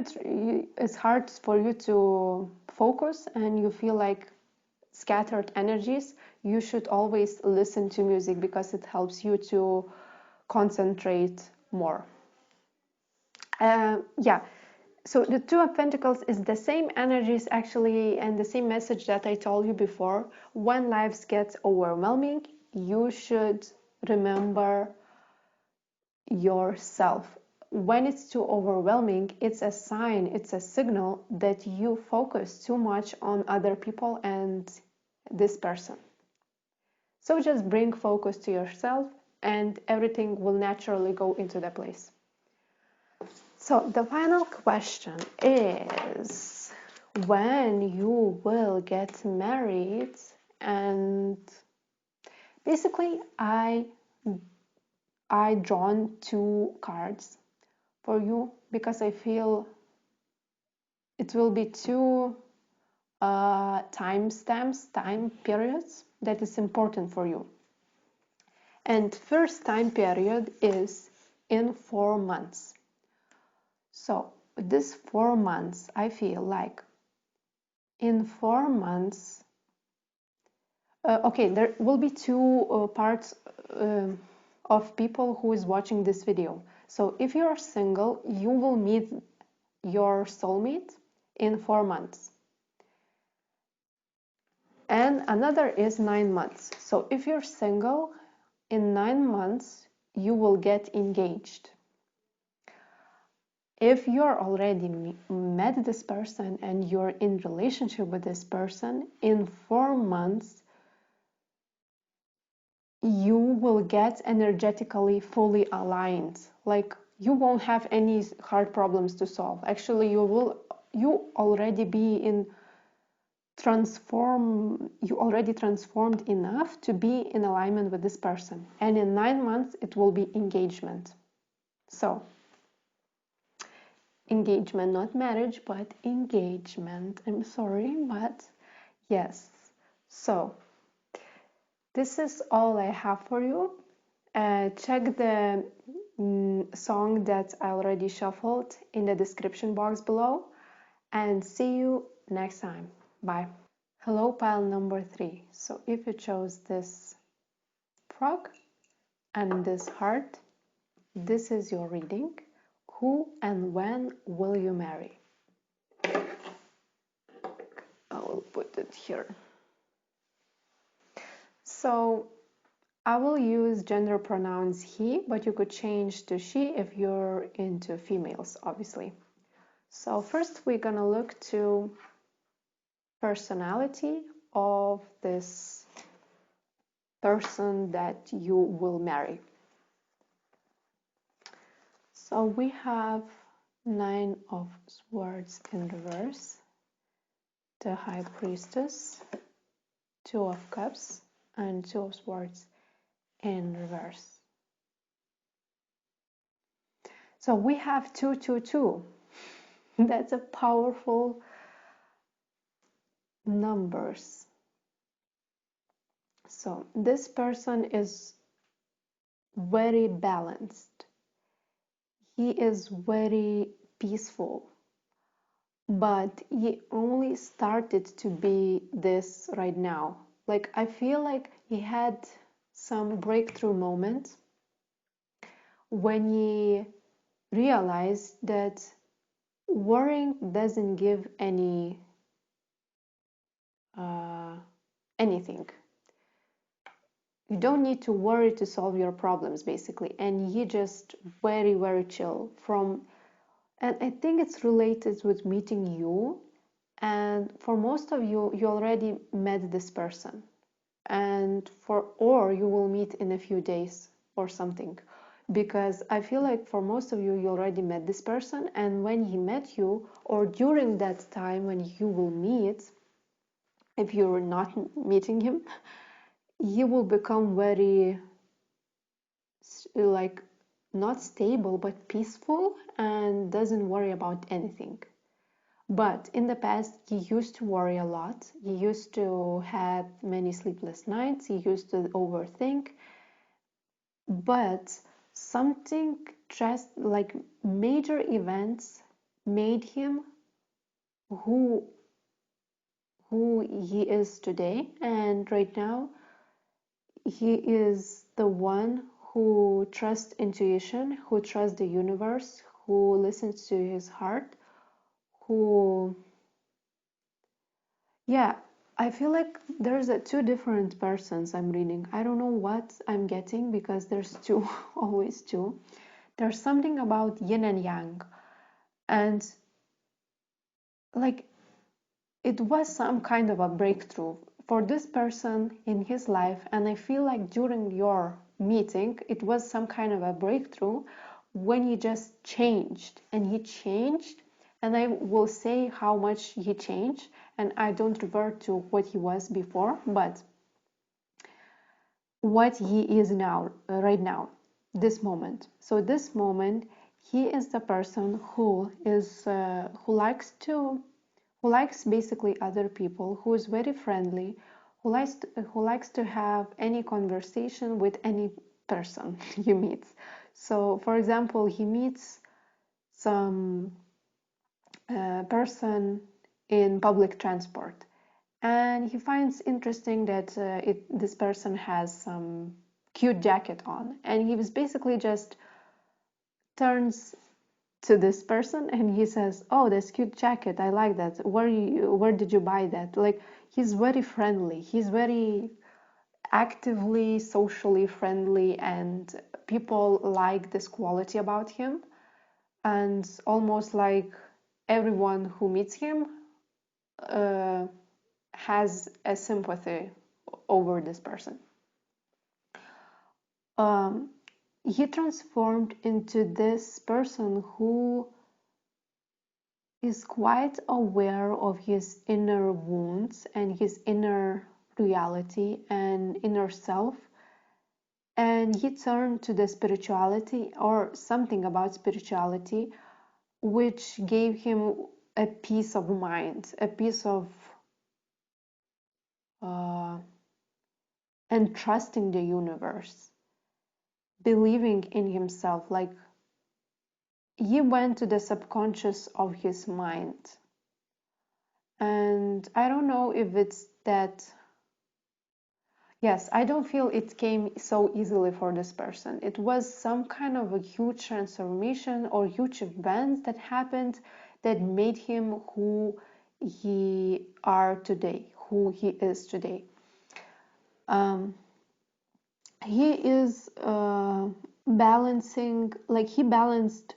it's hard for you to focus and you feel like scattered energies, you should always listen to music because it helps you to concentrate more. Yeah, so the Two of Pentacles is the same energies actually, and the same message that I told you before. When lives get overwhelming, you should remember yourself. When it's too overwhelming, it's a sign, it's a signal that you focus too much on other people and this person. So just bring focus to yourself and everything will naturally go into the place. So the final question is when you will get married, and basically I drawn two cards for you because I feel it will be two time periods that is important for you. And first time period is in 4 months. So this 4 months, I feel like in 4 months, okay, there will be two parts of people who is watching this video. So if you are single, you will meet your soulmate in 4 months. And another is 9 months. So if you're single, in 9 months, you will get engaged. If you're already met this person and you're in relationship with this person, in 4 months, you will get energetically fully aligned. Like you won't have any hard problems to solve. Actually, you already be in you already transformed enough to be in alignment with this person. And in 9 months, it will be engagement. So engagement, not marriage, but engagement. I'm sorry, but yes. So this is all I have for you. Check the song that I already shuffled in the description box below, and see you next time. Bye. Hello, pile number 3. So if you chose this frog and this heart, this is your reading. Who and when will you marry? I will put it here. So I will use gender pronouns he, but you could change to she if you're into females, obviously. So first we're gonna look to personality of this person that you will marry. So we have 9 of Swords in reverse, the High Priestess, 2 of Cups, and 2 of Swords in reverse. So we have 222. That's a powerful numbers. So this person is very balanced. He is very peaceful, but he only started to be this right now. Like I feel like he had some breakthrough moment when he realized that worrying doesn't give anything. You don't need to worry to solve your problems, basically, and he just very chill from. And I think it's related with meeting you, and for most of you, you already met this person, or you will meet in a few days or something, because I feel like for most of you, you already met this person, and when he met you, or during that time when you will meet, if you're not meeting him, you will become very, like, not stable but peaceful and doesn't worry about anything. But in the past, he used to worry a lot. He used to have many sleepless nights. He used to overthink. But something just like major events made him who he is today, and right now he is the one who trusts intuition, who trusts the universe, who listens to his heart, who, yeah, I feel like there's two different persons I'm reading. I don't know what I'm getting because there's two, always two. There's something about yin and yang, and like it was some kind of a breakthrough for this person in his life, and I feel like during your meeting it was some kind of a breakthrough when he just changed, and he changed, and I will say how much he changed, and I don't revert to what he was before, but what he is now, right now, this moment. So this moment, he is the person who is who likes basically other people, who is very friendly, who likes to have any conversation with any person he meets. So, for example, he meets some person in public transport, and he finds interesting that this person has some cute jacket on, and he was basically just turns to this person and he says, "Oh, that's cute jacket. I like that. Where did you buy that?" Like, he's very friendly. He's very actively socially friendly, and people like this quality about him. And almost like everyone who meets him has a sympathy over this person. He transformed into this person who is quite aware of his inner wounds and his inner reality and inner self, and he turned to the spirituality or something about spirituality, which gave him a peace of mind, a peace of and trusting the universe, believing in himself. Like, he went to the subconscious of his mind, and I don't know if it's that. Yes, I don't feel it came so easily for this person. It was some kind of a huge transformation or huge event that happened that made him who he are today, who he is today. He is balancing, like, he balanced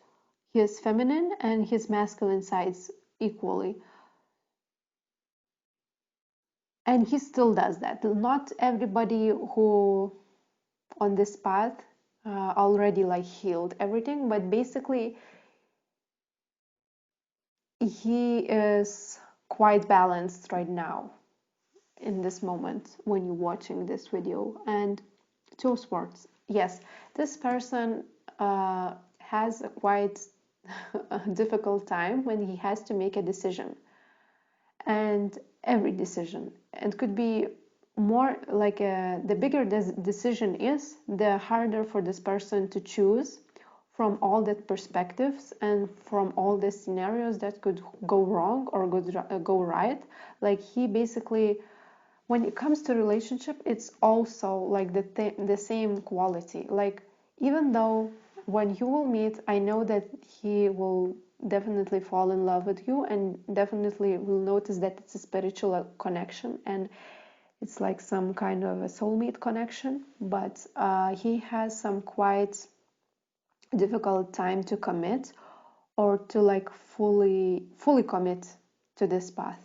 his feminine and his masculine sides equally. And he still does that. Not everybody who on this path already like healed everything, but basically he is quite balanced right now in this moment when you're watching this video. And two of swords, yes, this person has a quite a difficult time when he has to make a decision, and every decision, it could be more like the bigger the decision is, the harder for this person to choose from all the perspectives and from all the scenarios that could go wrong or go right. Like, he basically, when it comes to relationship, it's also like the same quality. Like, even though when you will meet, I know that he will definitely fall in love with you and definitely will notice that it's a spiritual connection and it's like some kind of a soulmate connection, but he has some quite difficult time to commit or to like fully commit to this path.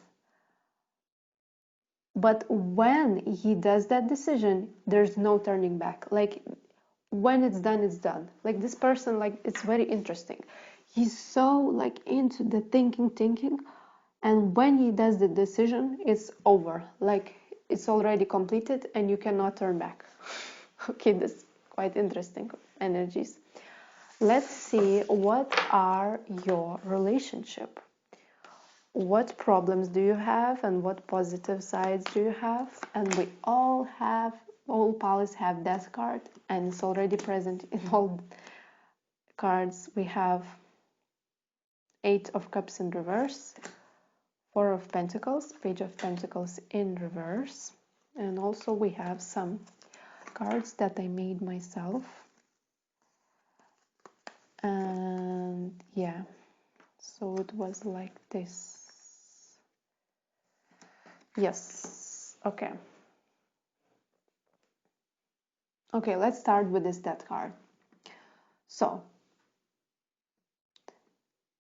But when he does that decision, there's no turning back. Like, when it's done, it's done. Like, this person, like, it's very interesting. He's so like into the thinking, and when he does the decision, it's over. Like, it's already completed and you cannot turn back. Okay, this is quite interesting energies. Let's see, what are your relationship? What problems do you have and what positive sides do you have? And we all have all piles have death card, and it's already present in all cards. We have 8 of Cups in reverse, 4 of Pentacles, Page of Pentacles in reverse, and also we have some cards that I made myself. And yeah, so it was like this. Yes, okay. Okay, let's start with this death card. So,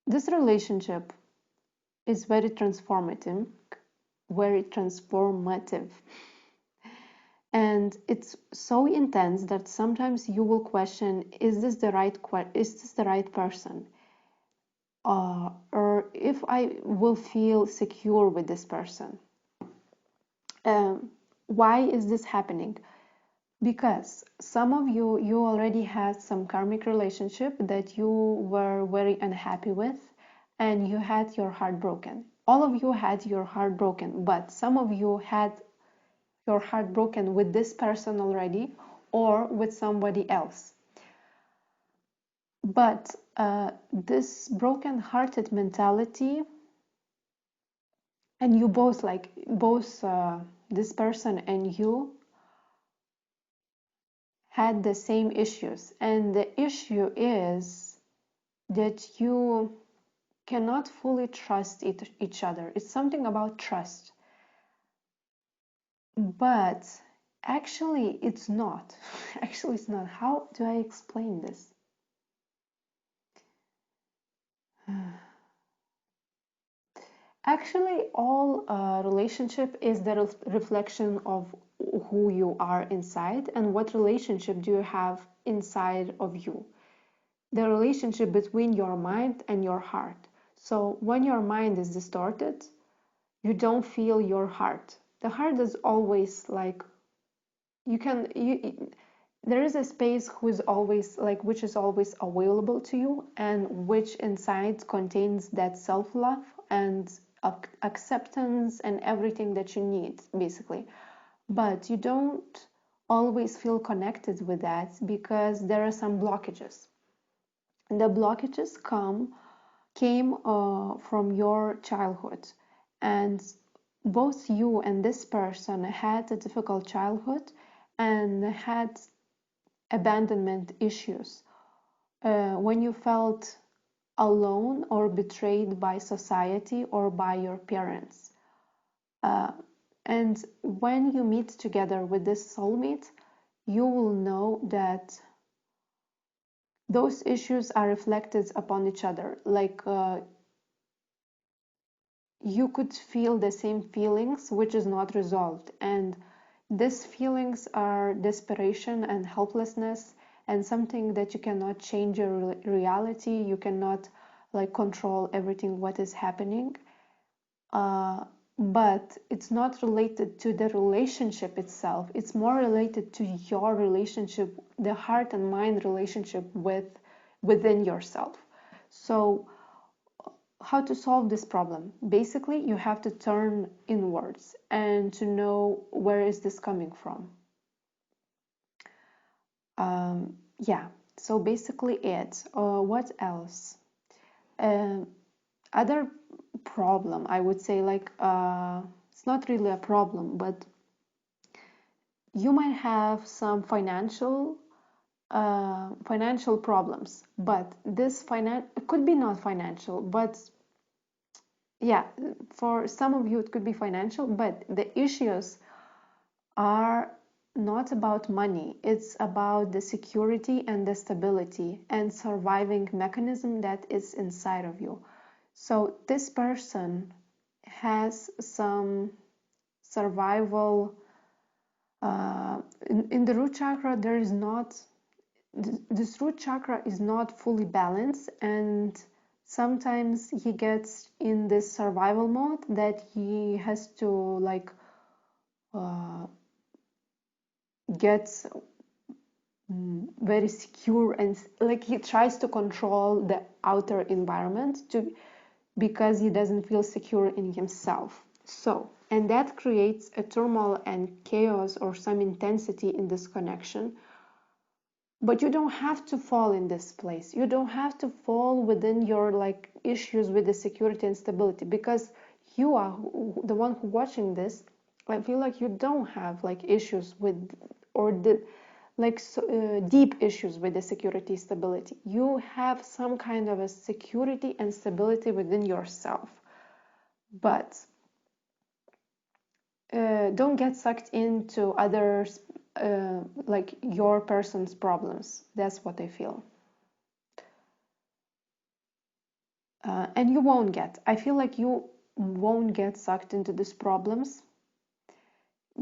this relationship is very transformative, and it's so intense that sometimes you will question, is this the right person, or if I will feel secure with this person. Why is this happening? Because some of you already had some karmic relationship that you were very unhappy with, and you had your heart broken. All of you had your heart broken, but some of you had your heart broken with this person already or with somebody else. But this broken-hearted mentality, and you both, this person and you had the same issues, and the issue is that you cannot fully trust each other. It's something about trust, but actually it's not. Actually it's not. How do I explain this? Actually, all relationship is the reflection of who you are inside, and what relationship do you have inside of you. The relationship between your mind and your heart. So when your mind is distorted, you don't feel your heart. The heart is always like, there is a space which is always available to you, and which inside contains that self-love and acceptance and everything that you need, basically. But you don't always feel connected with that because there are some blockages. And the blockages came from your childhood, and both you and this person had a difficult childhood and had abandonment issues when you felt alone or betrayed by society or by your parents. And when you meet together with this soulmate, you will know that those issues are reflected upon each other. Like you could feel the same feelings, which is not resolved. And these feelings are desperation and helplessness, and something that you cannot change your reality. You cannot control everything what is happening. But it's not related to the relationship itself. It's more related to your relationship, the heart and mind relationship within yourself. So how to solve this problem? Basically, you have to turn inwards and to know where is this coming from. Yeah, so basically it. What else? Other problem, I would say, it's not really a problem, but you might have some financial problems, but this it could be not financial, but yeah, for some of you it could be financial, but the issues are not about money. It's about the security and the stability and surviving mechanism that is inside of you. So this person has some survival in the root chakra. This root chakra is not fully balanced, and sometimes he gets in this survival mode that he has to get very secure, and he tries to control the outer environment because he doesn't feel secure in himself. So And that creates a turmoil and chaos or some intensity in this connection. But you don't have to fall in this place. You don't have to fall within your like issues with the security and stability, because you are the one who watching this. I feel like you don't have like issues with, or the like deep issues with the security stability. You have some kind of a security and stability within yourself. But don't get sucked into others, like your person's problems. That's what I feel. And you won't get. I feel like you won't get sucked into these problems,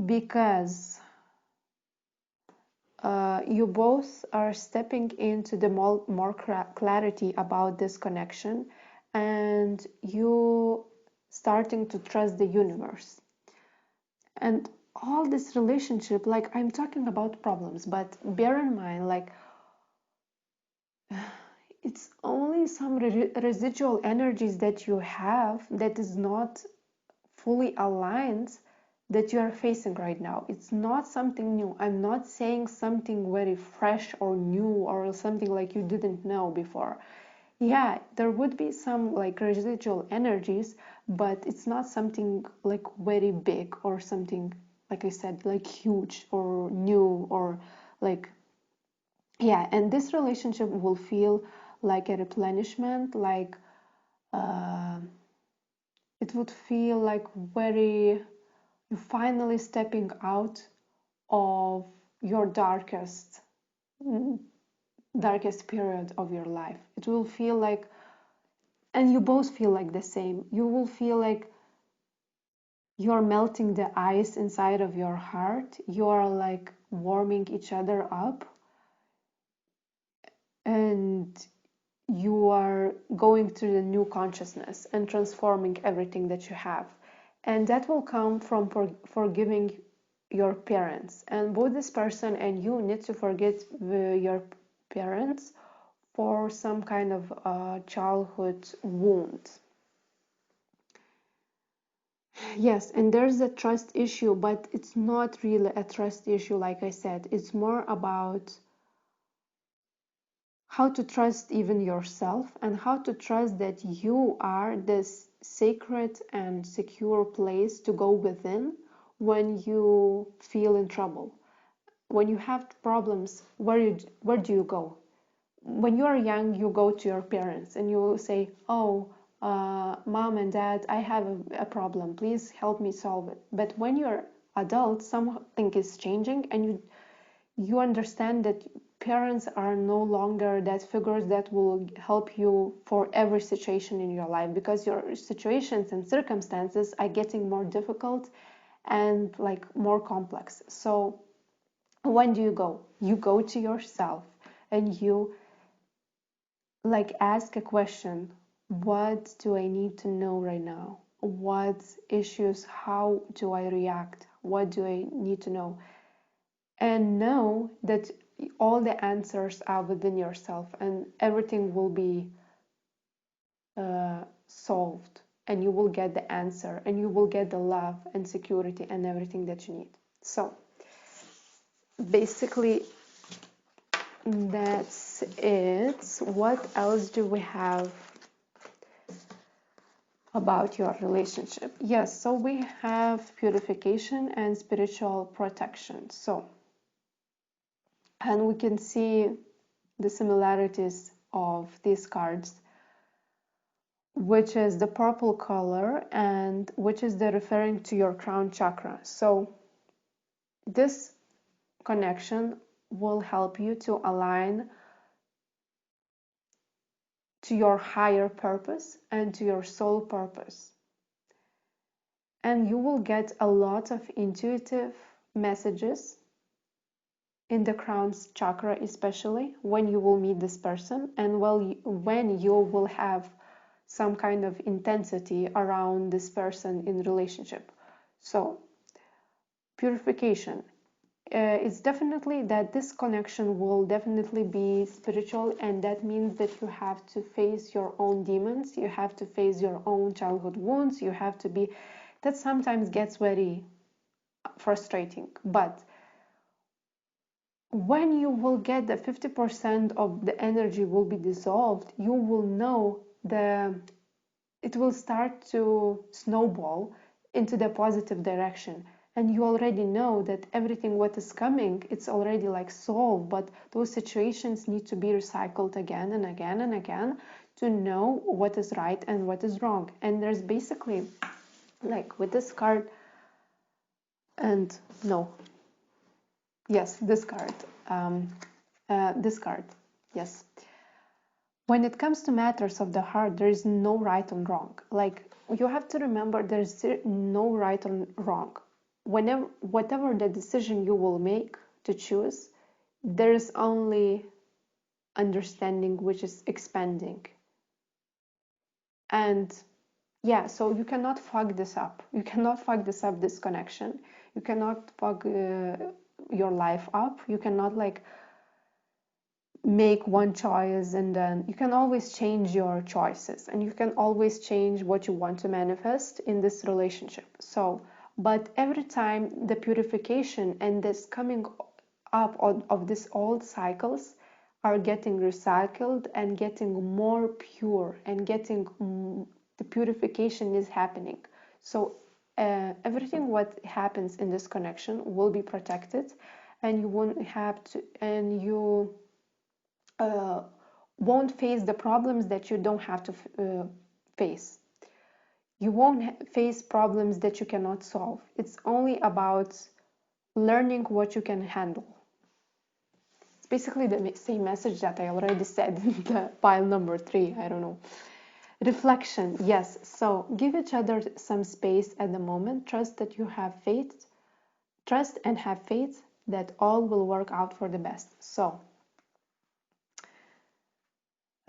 because you both are stepping into the more clarity about this connection, and you starting to trust the universe. And all this relationship, like I'm talking about problems, but bear in mind, like it's only some residual energies that you have that is not fully aligned, that you are facing right now. It's not something new. I'm not saying something very fresh or new or something like you didn't know before. Yeah, there would be some like residual energies, but it's not something like very big or something, like I said, like huge or new or like, yeah. And this relationship will feel like a replenishment, like it would feel like very, you finally stepping out of your darkest period of your life. It will feel like, and you both feel like the same. You will feel like you're melting the ice inside of your heart. You are like warming each other up, and you are going through the new consciousness and transforming everything that you have. And that will come from forgiving your parents. And both this person and you need to forget your parents for some kind of childhood wound. Yes, and there's a trust issue, but it's not really a trust issue, like I said. It's more about how to trust even yourself, and how to trust that you are this sacred and secure place to go within when you feel in trouble. When you have problems, where do you go? When you are young, you go to your parents and you say, oh, mom and dad, I have a problem, please help me solve it. But when you're adult, something is changing, and you understand that parents are no longer that figures that will help you for every situation in your life, because your situations and circumstances are getting more difficult and like more complex. So when do you go? You go to yourself and you like ask a question. What do I need to know right now? What issues? How do I react? What do I need to know? And know that all the answers are within yourself, and everything will be solved, and you will get the answer, and you will get the love and security and everything that you need. So basically that's it. What else do we have about your relationship? Yes, so we have purification and spiritual protection. So, and we can see the similarities of these cards, which is the purple color, and which is the referring to your crown chakra. So this connection will help you to align to your higher purpose and to your soul purpose. And you will get a lot of intuitive messages in the crown chakra, especially when you will meet this person, and when you will have some kind of intensity around this person in relationship. So purification, it's definitely that this connection will definitely be spiritual, and that means that you have to face your own demons, you have to face your own childhood wounds, you have to be That sometimes gets very frustrating, but when you will get the 50% of the energy will be dissolved, you will know it will start to snowball into the positive direction, and you already know that everything what is coming, it's already like solved, but those situations need to be recycled again and again and again to know what is right and what is wrong. And there's basically, like with this card, and no, yes, this card, this card, yes. When it comes to matters of the heart, there is no right and wrong. Like, you have to remember there's no right and wrong. Whatever the decision you will make to choose, there is only understanding, which is expanding. And yeah, so you cannot fuck this up. You cannot fuck this connection. You cannot fuck your life up. You cannot like make one choice, and then you can always change your choices, and you can always change what you want to manifest in this relationship. So, but every time the purification and this coming up of these old cycles are getting recycled and getting more pure, and getting the purification is happening. So everything what happens in this connection will be protected, and you won't have to, and you won't face the problems that you don't have to face. You won't face problems that you cannot solve. It's only about learning what you can handle. It's basically the same message that I already said in the pile number 3. I don't know. Reflection, yes. So give each other some space at the moment. Trust that you have faith. Trust and have faith that all will work out for the best. So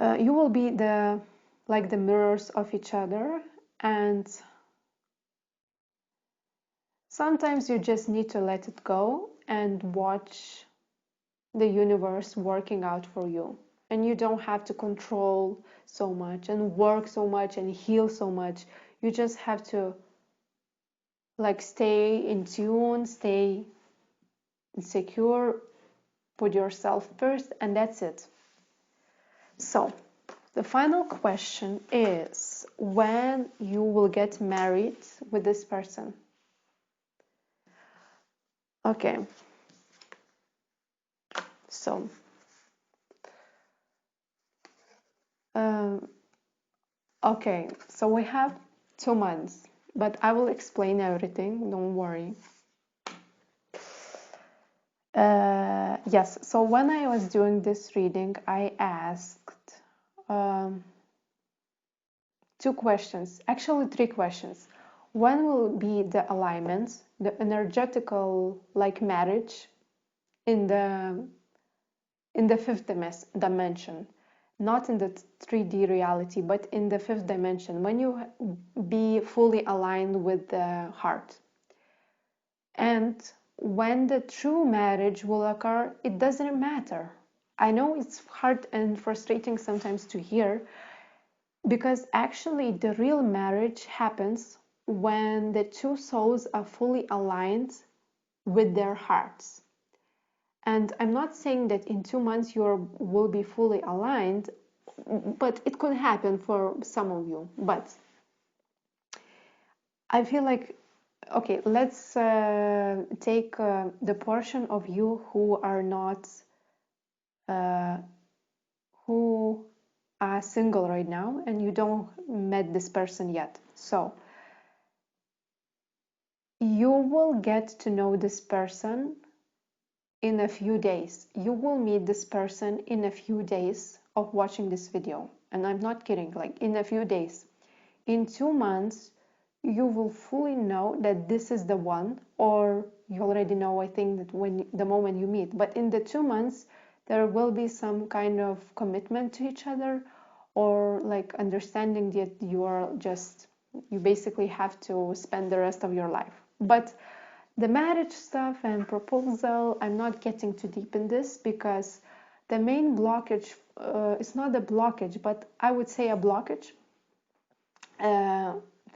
you will be the mirrors of each other, and sometimes you just need to let it go and watch the universe working out for you. And you don't have to control so much and work so much and heal so much. You just have to like stay in tune, stay secure, put yourself first, and that's it. So the final question is when you will get married with this person. Okay. So okay, so we have 2 months, but I will explain everything, don't worry. Yes, so when I was doing this reading, I asked 2 questions, actually 3 questions. When will be the alignment, the energetical like marriage in the 5th dimension, not in the 3D reality, but in the 5th dimension, when you be fully aligned with the heart. And when the true marriage will occur, it doesn't matter. I know it's hard and frustrating sometimes to hear, because actually the real marriage happens when the 2 souls are fully aligned with their hearts. And I'm not saying that in 2 months you will be fully aligned, but it could happen for some of you. But I feel like, okay, let's take the portion of you who are not, who are single right now and you don't met this person yet. So you will get to know this person in a few days. You will meet this person in a few days of watching this video. And I'm not kidding, like in a few days. In 2 months, you will fully know that this is the one, or you already know, I think, that when the moment you meet. But in the 2 months, there will be some kind of commitment to each other, or like understanding that you basically have to spend the rest of your life. But the marriage stuff and proposal, I'm not getting too deep in this, because the main blockage, it's not a blockage, but I would say a blockage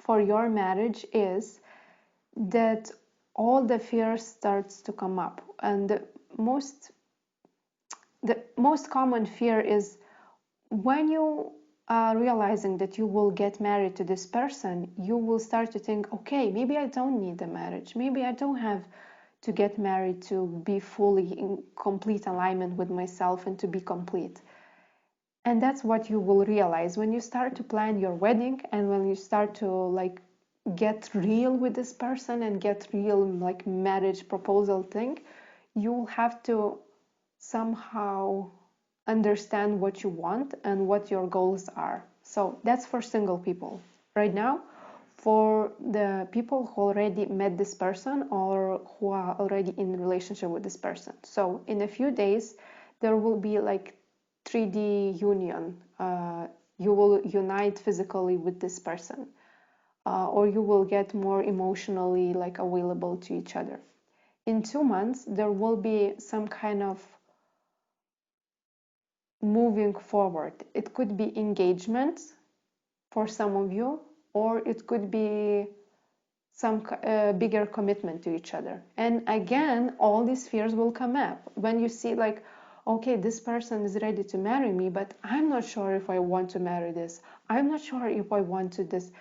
for your marriage is that all the fear starts to come up. And the most common fear is when you are realizing that you will get married to this person, you will start to think, okay, maybe I don't need a marriage. Maybe I don't have to get married to be fully in complete alignment with myself and to be complete. And that's what you will realize when you start to plan your wedding, and when you start to like get real with this person and get real like marriage proposal thing. You'll have to somehow understand what you want and what your goals are. So that's for single people. Right now, for the people who already met this person or who are already in relationship with this person. So in a few days, there will be like 3D union. You will unite physically with this person, or you will get more emotionally like available to each other. In 2 months, there will be some kind of moving forward. It could be engagement for some of you, or it could be some bigger commitment to each other. And again, all these fears will come up when you see like, okay, this person is ready to marry me, but I'm not sure if I want to marry this. I'm not sure if I want to this.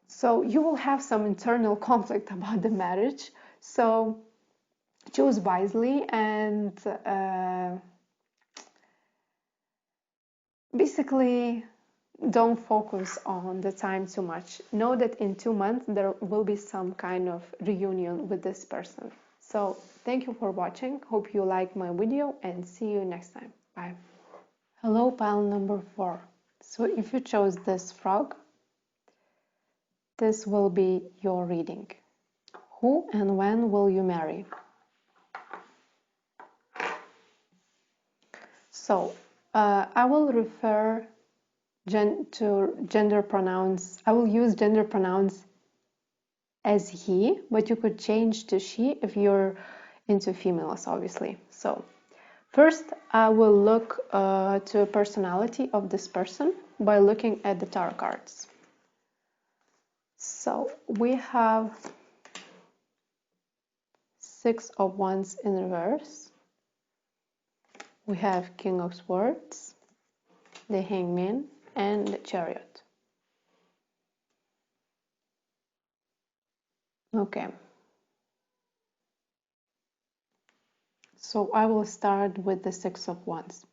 So you will have some internal conflict about the marriage. So choose wisely and basically don't focus on the time too much. Know that in 2 months there will be some kind of reunion with this person. So thank you for watching. Hope you like my video and see you next time. Bye. Hello, pile number 4. So if you chose this frog, this will be your reading. Who and when will you marry? So I will refer to gender pronouns. I will use gender pronouns as he, but you could change to she if you're into females, obviously. So first, I will look to a personality of this person by looking at the tarot cards. So we have 6 of Wands in reverse. We have King of Swords, the Hangman, and the Chariot. Okay. So I will start with the 6 of Wands.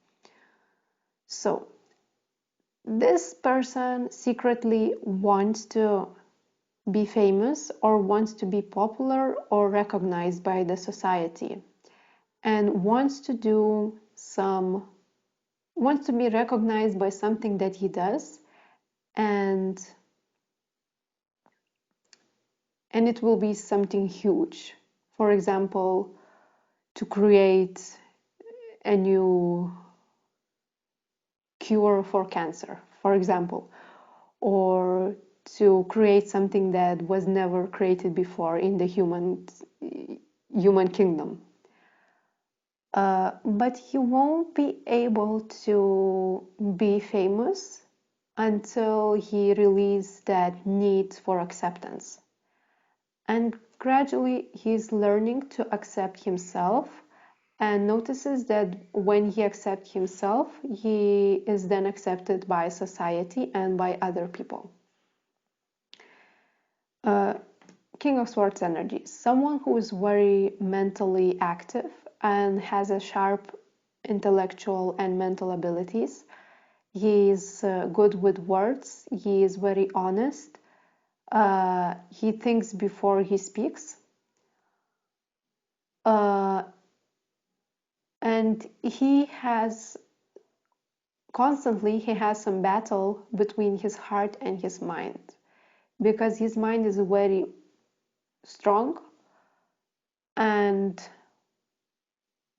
So this person secretly wants to be famous or wants to be popular or recognized by the society, and wants to be recognized by something that he does, and it will be something huge. For example, to create a new cure for cancer, for example, or to create something that was never created before in the human kingdom. But he won't be able to be famous until he releases that need for acceptance. And gradually he's learning to accept himself, and notices that when he accepts himself, he is then accepted by society and by other people. King of Swords energy, someone who is very mentally active and has a sharp intellectual and mental abilities. He is good with words. He is very honest. He thinks before he speaks. And he has some battle between his heart and his mind, because his mind is very strong,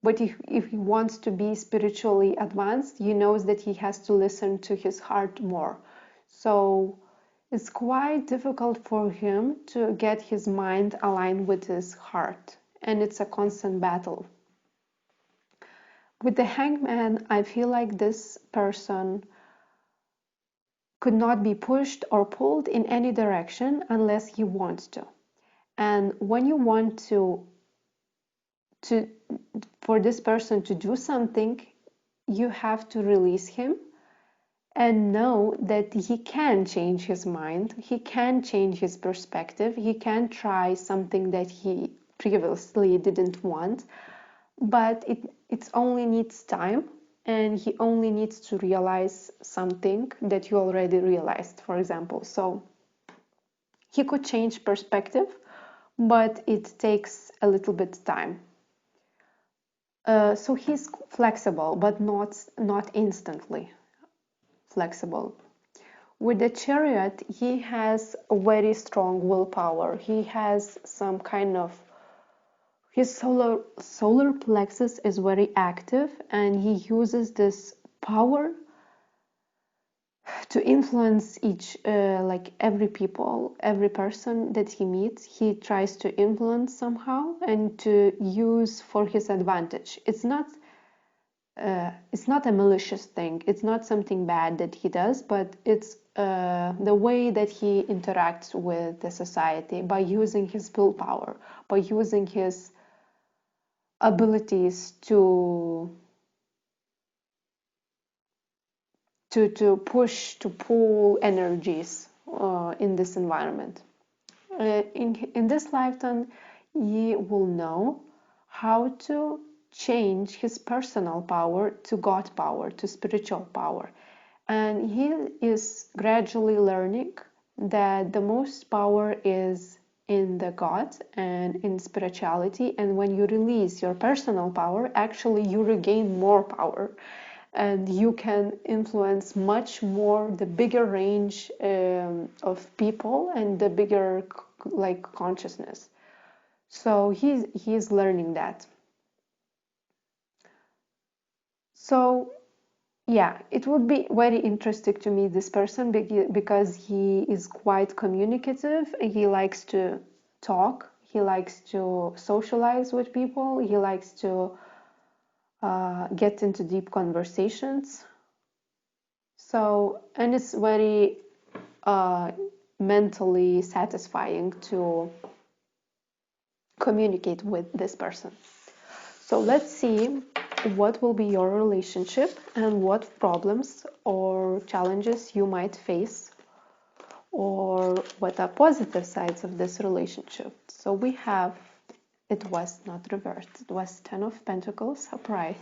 but if he wants to be spiritually advanced, he knows that he has to listen to his heart more. So it's quite difficult for him to get his mind aligned with his heart, and it's a constant battle. With the Hangman, I feel like this person could not be pushed or pulled in any direction unless he wants to. And when you want to for this person to do something, you have to release him and know that he can change his mind, he can change his perspective, he can try something that he previously didn't want, but it only needs time, and he only needs to realize something that you already realized, for example. So he could change perspective, but it takes a little bit time. So he's flexible, but not instantly flexible. With the Chariot, he has a very strong willpower. He has some kind of, his solar plexus is very active, and he uses this power to influence like every person that he meets. He tries to influence somehow and to use for his advantage. It's not a malicious thing. It's not something bad that he does, but it's the way that he interacts with the society, by using his willpower, by using his abilities to push, to pull energies in this environment. In this lifetime, he will know how to change his personal power to God power, to spiritual power. And he is gradually learning that the most power is in the God and in spirituality. And when you release your personal power, actually you regain more power, and you can influence much more, the bigger range of people and the bigger like consciousness. So he's learning that. So yeah, it would be very interesting to meet this person because he is quite communicative. He likes to talk, he likes to socialize with people, he likes to get into deep conversations. So, and it's very mentally satisfying to communicate with this person. So let's see what will be your relationship and what problems or challenges you might face, or what are positive sides of this relationship. So we have, it was not reversed, it was 10 of Pentacles upright.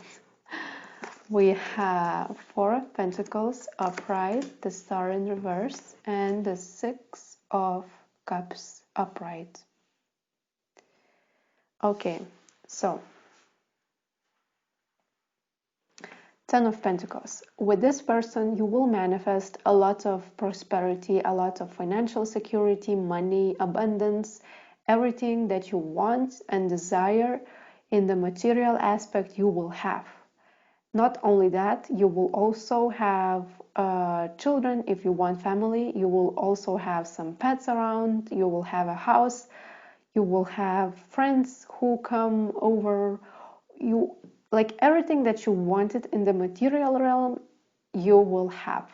We have 4 of Pentacles upright, the Star in reverse, and the 6 of Cups upright. Okay, so 10 of Pentacles. With this person, you will manifest a lot of prosperity, a lot of financial security, money, abundance, everything that you want and desire in the material aspect you will have. Not only that, you will also have children if you want family. You will also have some pets around. You will have a house. You will have friends who come over. You like everything that you wanted in the material realm, you will have.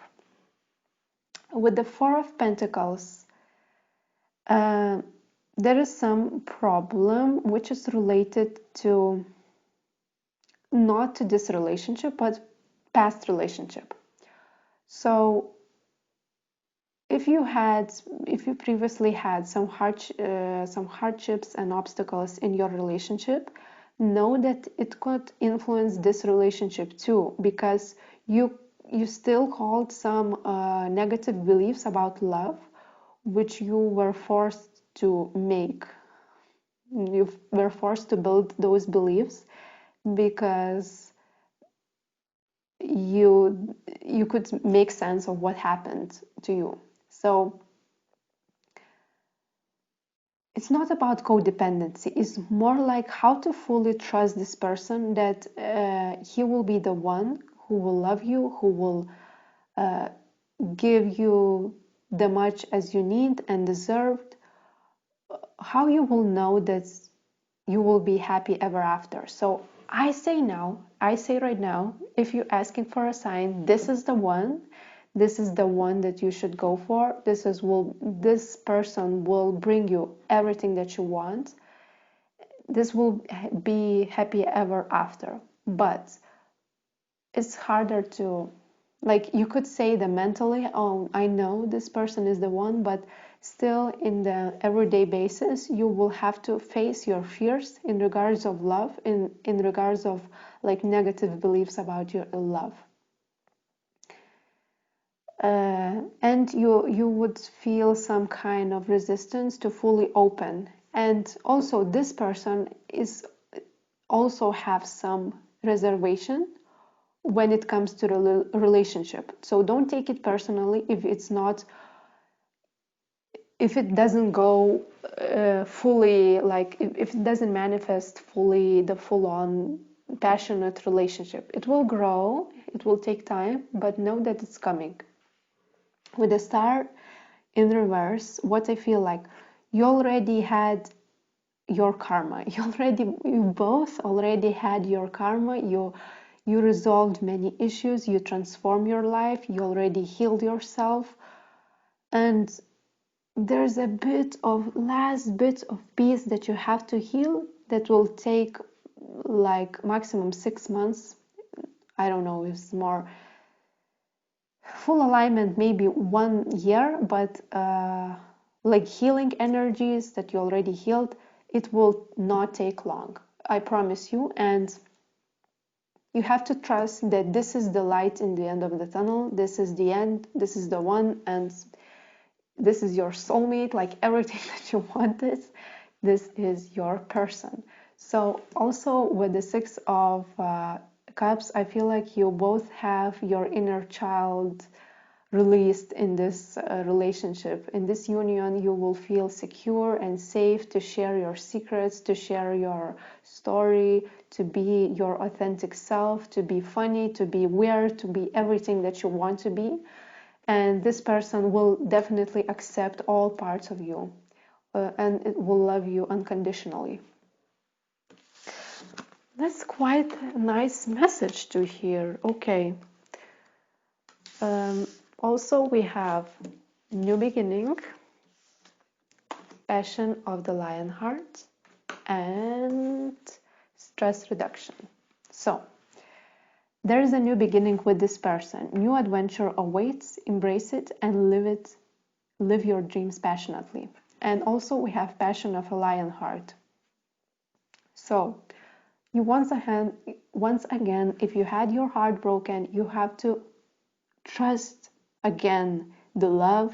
With the 4 of Pentacles, there is some problem which is related to not to this relationship, but past relationship. So if you previously had some hardships and obstacles in your relationship, know that it could influence this relationship too, because you still hold some negative beliefs about love, which you were forced to make. You were forced to build those beliefs because you could make sense of what happened to you. So it's not about codependency. It's more like how to fully trust this person, that he will be the one who will love you, who will give you the much as you need and deserved. How you will know that you will be happy ever after. So I say right now, if you're asking for a sign, this is the one. this is the one that you should go for. This person will bring you everything that you want. This will be happy ever after. But it's harder to, like, you could say that mentally, oh, I know this person is the one, but still in the everyday basis, you will have to face your fears in regards of love, in regards of like negative beliefs about your love. And you would feel some kind of resistance to fully open. And also this person is also have some reservation when it comes to the relationship. So don't take it personally if it doesn't go fully, like if it doesn't manifest fully the full-on passionate relationship. It will grow, it will take time, but know that it's coming. With the star in reverse, what I feel like, you already had your karma. You both already had your karma. You resolved many issues. You transformed your life. You already healed yourself, and there's a last bit of peace that you have to heal that will take like maximum 6 months. I don't know if it's more. Full alignment maybe 1 year, but like healing energies that you already healed, it will not take long, I promise you. And you have to trust that this is the light in the end of the tunnel. This is the end, this is the one, and this is your soulmate, like everything that you wanted. This is your person. So also with the 6 of Cups, I feel like you both have your inner child released in this relationship. In this union, you will feel secure and safe to share your secrets, to share your story, to be your authentic self, to be funny, to be weird, to be everything that you want to be. And this person will definitely accept all parts of you, and it will love you unconditionally. That's quite a nice message to hear. Okay. Also, we have new beginning, passion of the lion heart, and stress reduction. So, there is a new beginning with this person. New adventure awaits. Embrace it and live it. Live your dreams passionately. And also, we have passion of a lion heart. So, you once again, if you had your heart broken, you have to trust again the love,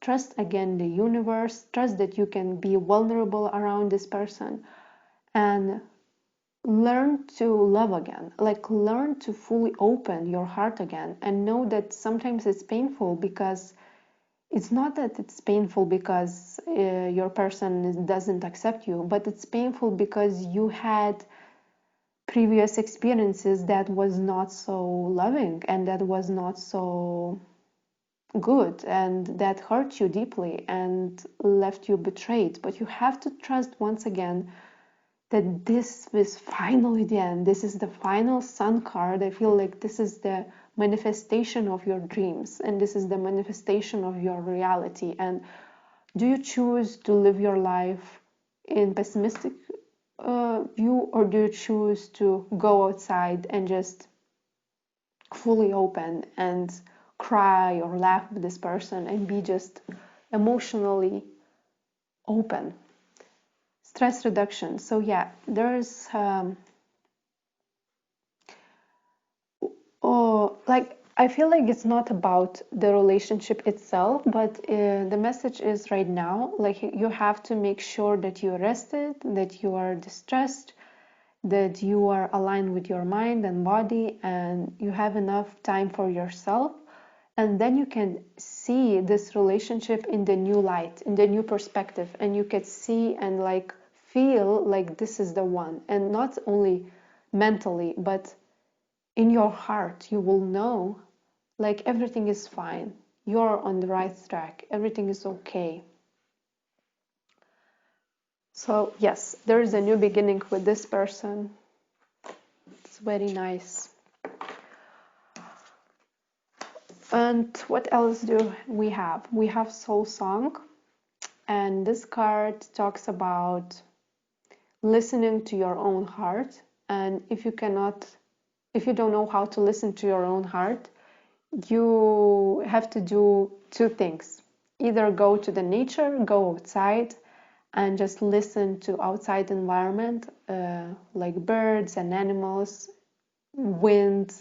trust again the universe, trust that you can be vulnerable around this person, and learn to love again. Like, learn to fully open your heart again, and know that sometimes it's painful, because it's not that it's painful because your person doesn't accept you, but it's painful because you had previous experiences that was not so loving and that was not so good, and that hurt you deeply and left you betrayed. But you have to trust once again that this is finally the end. This is the final sun card. I feel like this is the manifestation of your dreams, and this is the manifestation of your reality. And do you choose to live your life in pessimistic view, or do you choose to go outside and just fully open and cry or laugh with this person and be just emotionally open? Stress reduction. So yeah, there's like, I feel like it's not about the relationship itself, but the message is right now, like, you have to make sure that you're rested, that you are distressed, that you are aligned with your mind and body, and you have enough time for yourself. And then you can see this relationship in the new light, in the new perspective, and you can see and like feel like this is the one. And not only mentally, but in your heart, you will know like everything is fine. You're on the right track. Everything is okay. So yes, there is a new beginning with this person. It's very nice. And what else do we have? We have Soul Song, and this card talks about listening to your own heart. And if you don't know how to listen to your own heart, you have to do two things. Either go to the nature, go outside, and just listen to outside environment, like birds and animals, wind,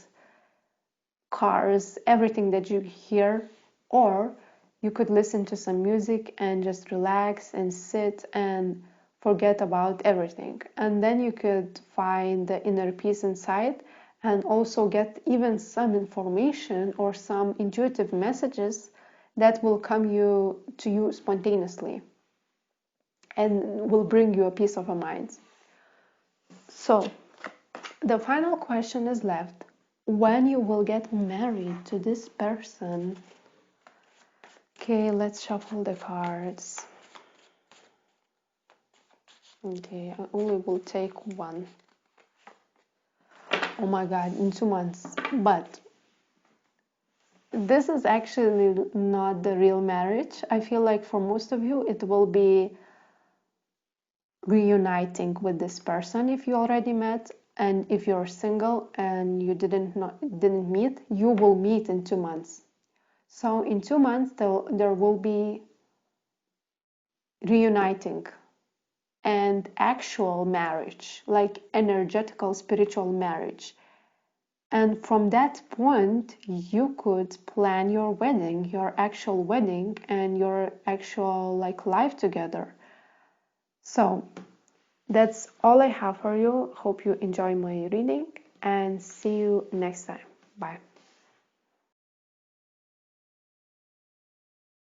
cars, everything that you hear. Or you could listen to some music and just relax and sit and forget about everything. And then you could find the inner peace inside, and also get even some information or some intuitive messages that will come to you spontaneously and will bring you a peace of mind. So the final question is left: when you will get married to this person? Okay, let's shuffle the cards. Okay, I only will take one. Oh my god, in 2 months. But this is actually not the real marriage. I feel like for most of you it will be reuniting with this person if you already met, and if you're single and you didn't meet, you will meet in 2 months. So in 2 months there will be reuniting and actual marriage, like energetical spiritual marriage. And from that point you could plan your wedding, your actual wedding, and your actual like life together. So that's all I have for you. Hope you enjoy my reading, and see you next time. Bye.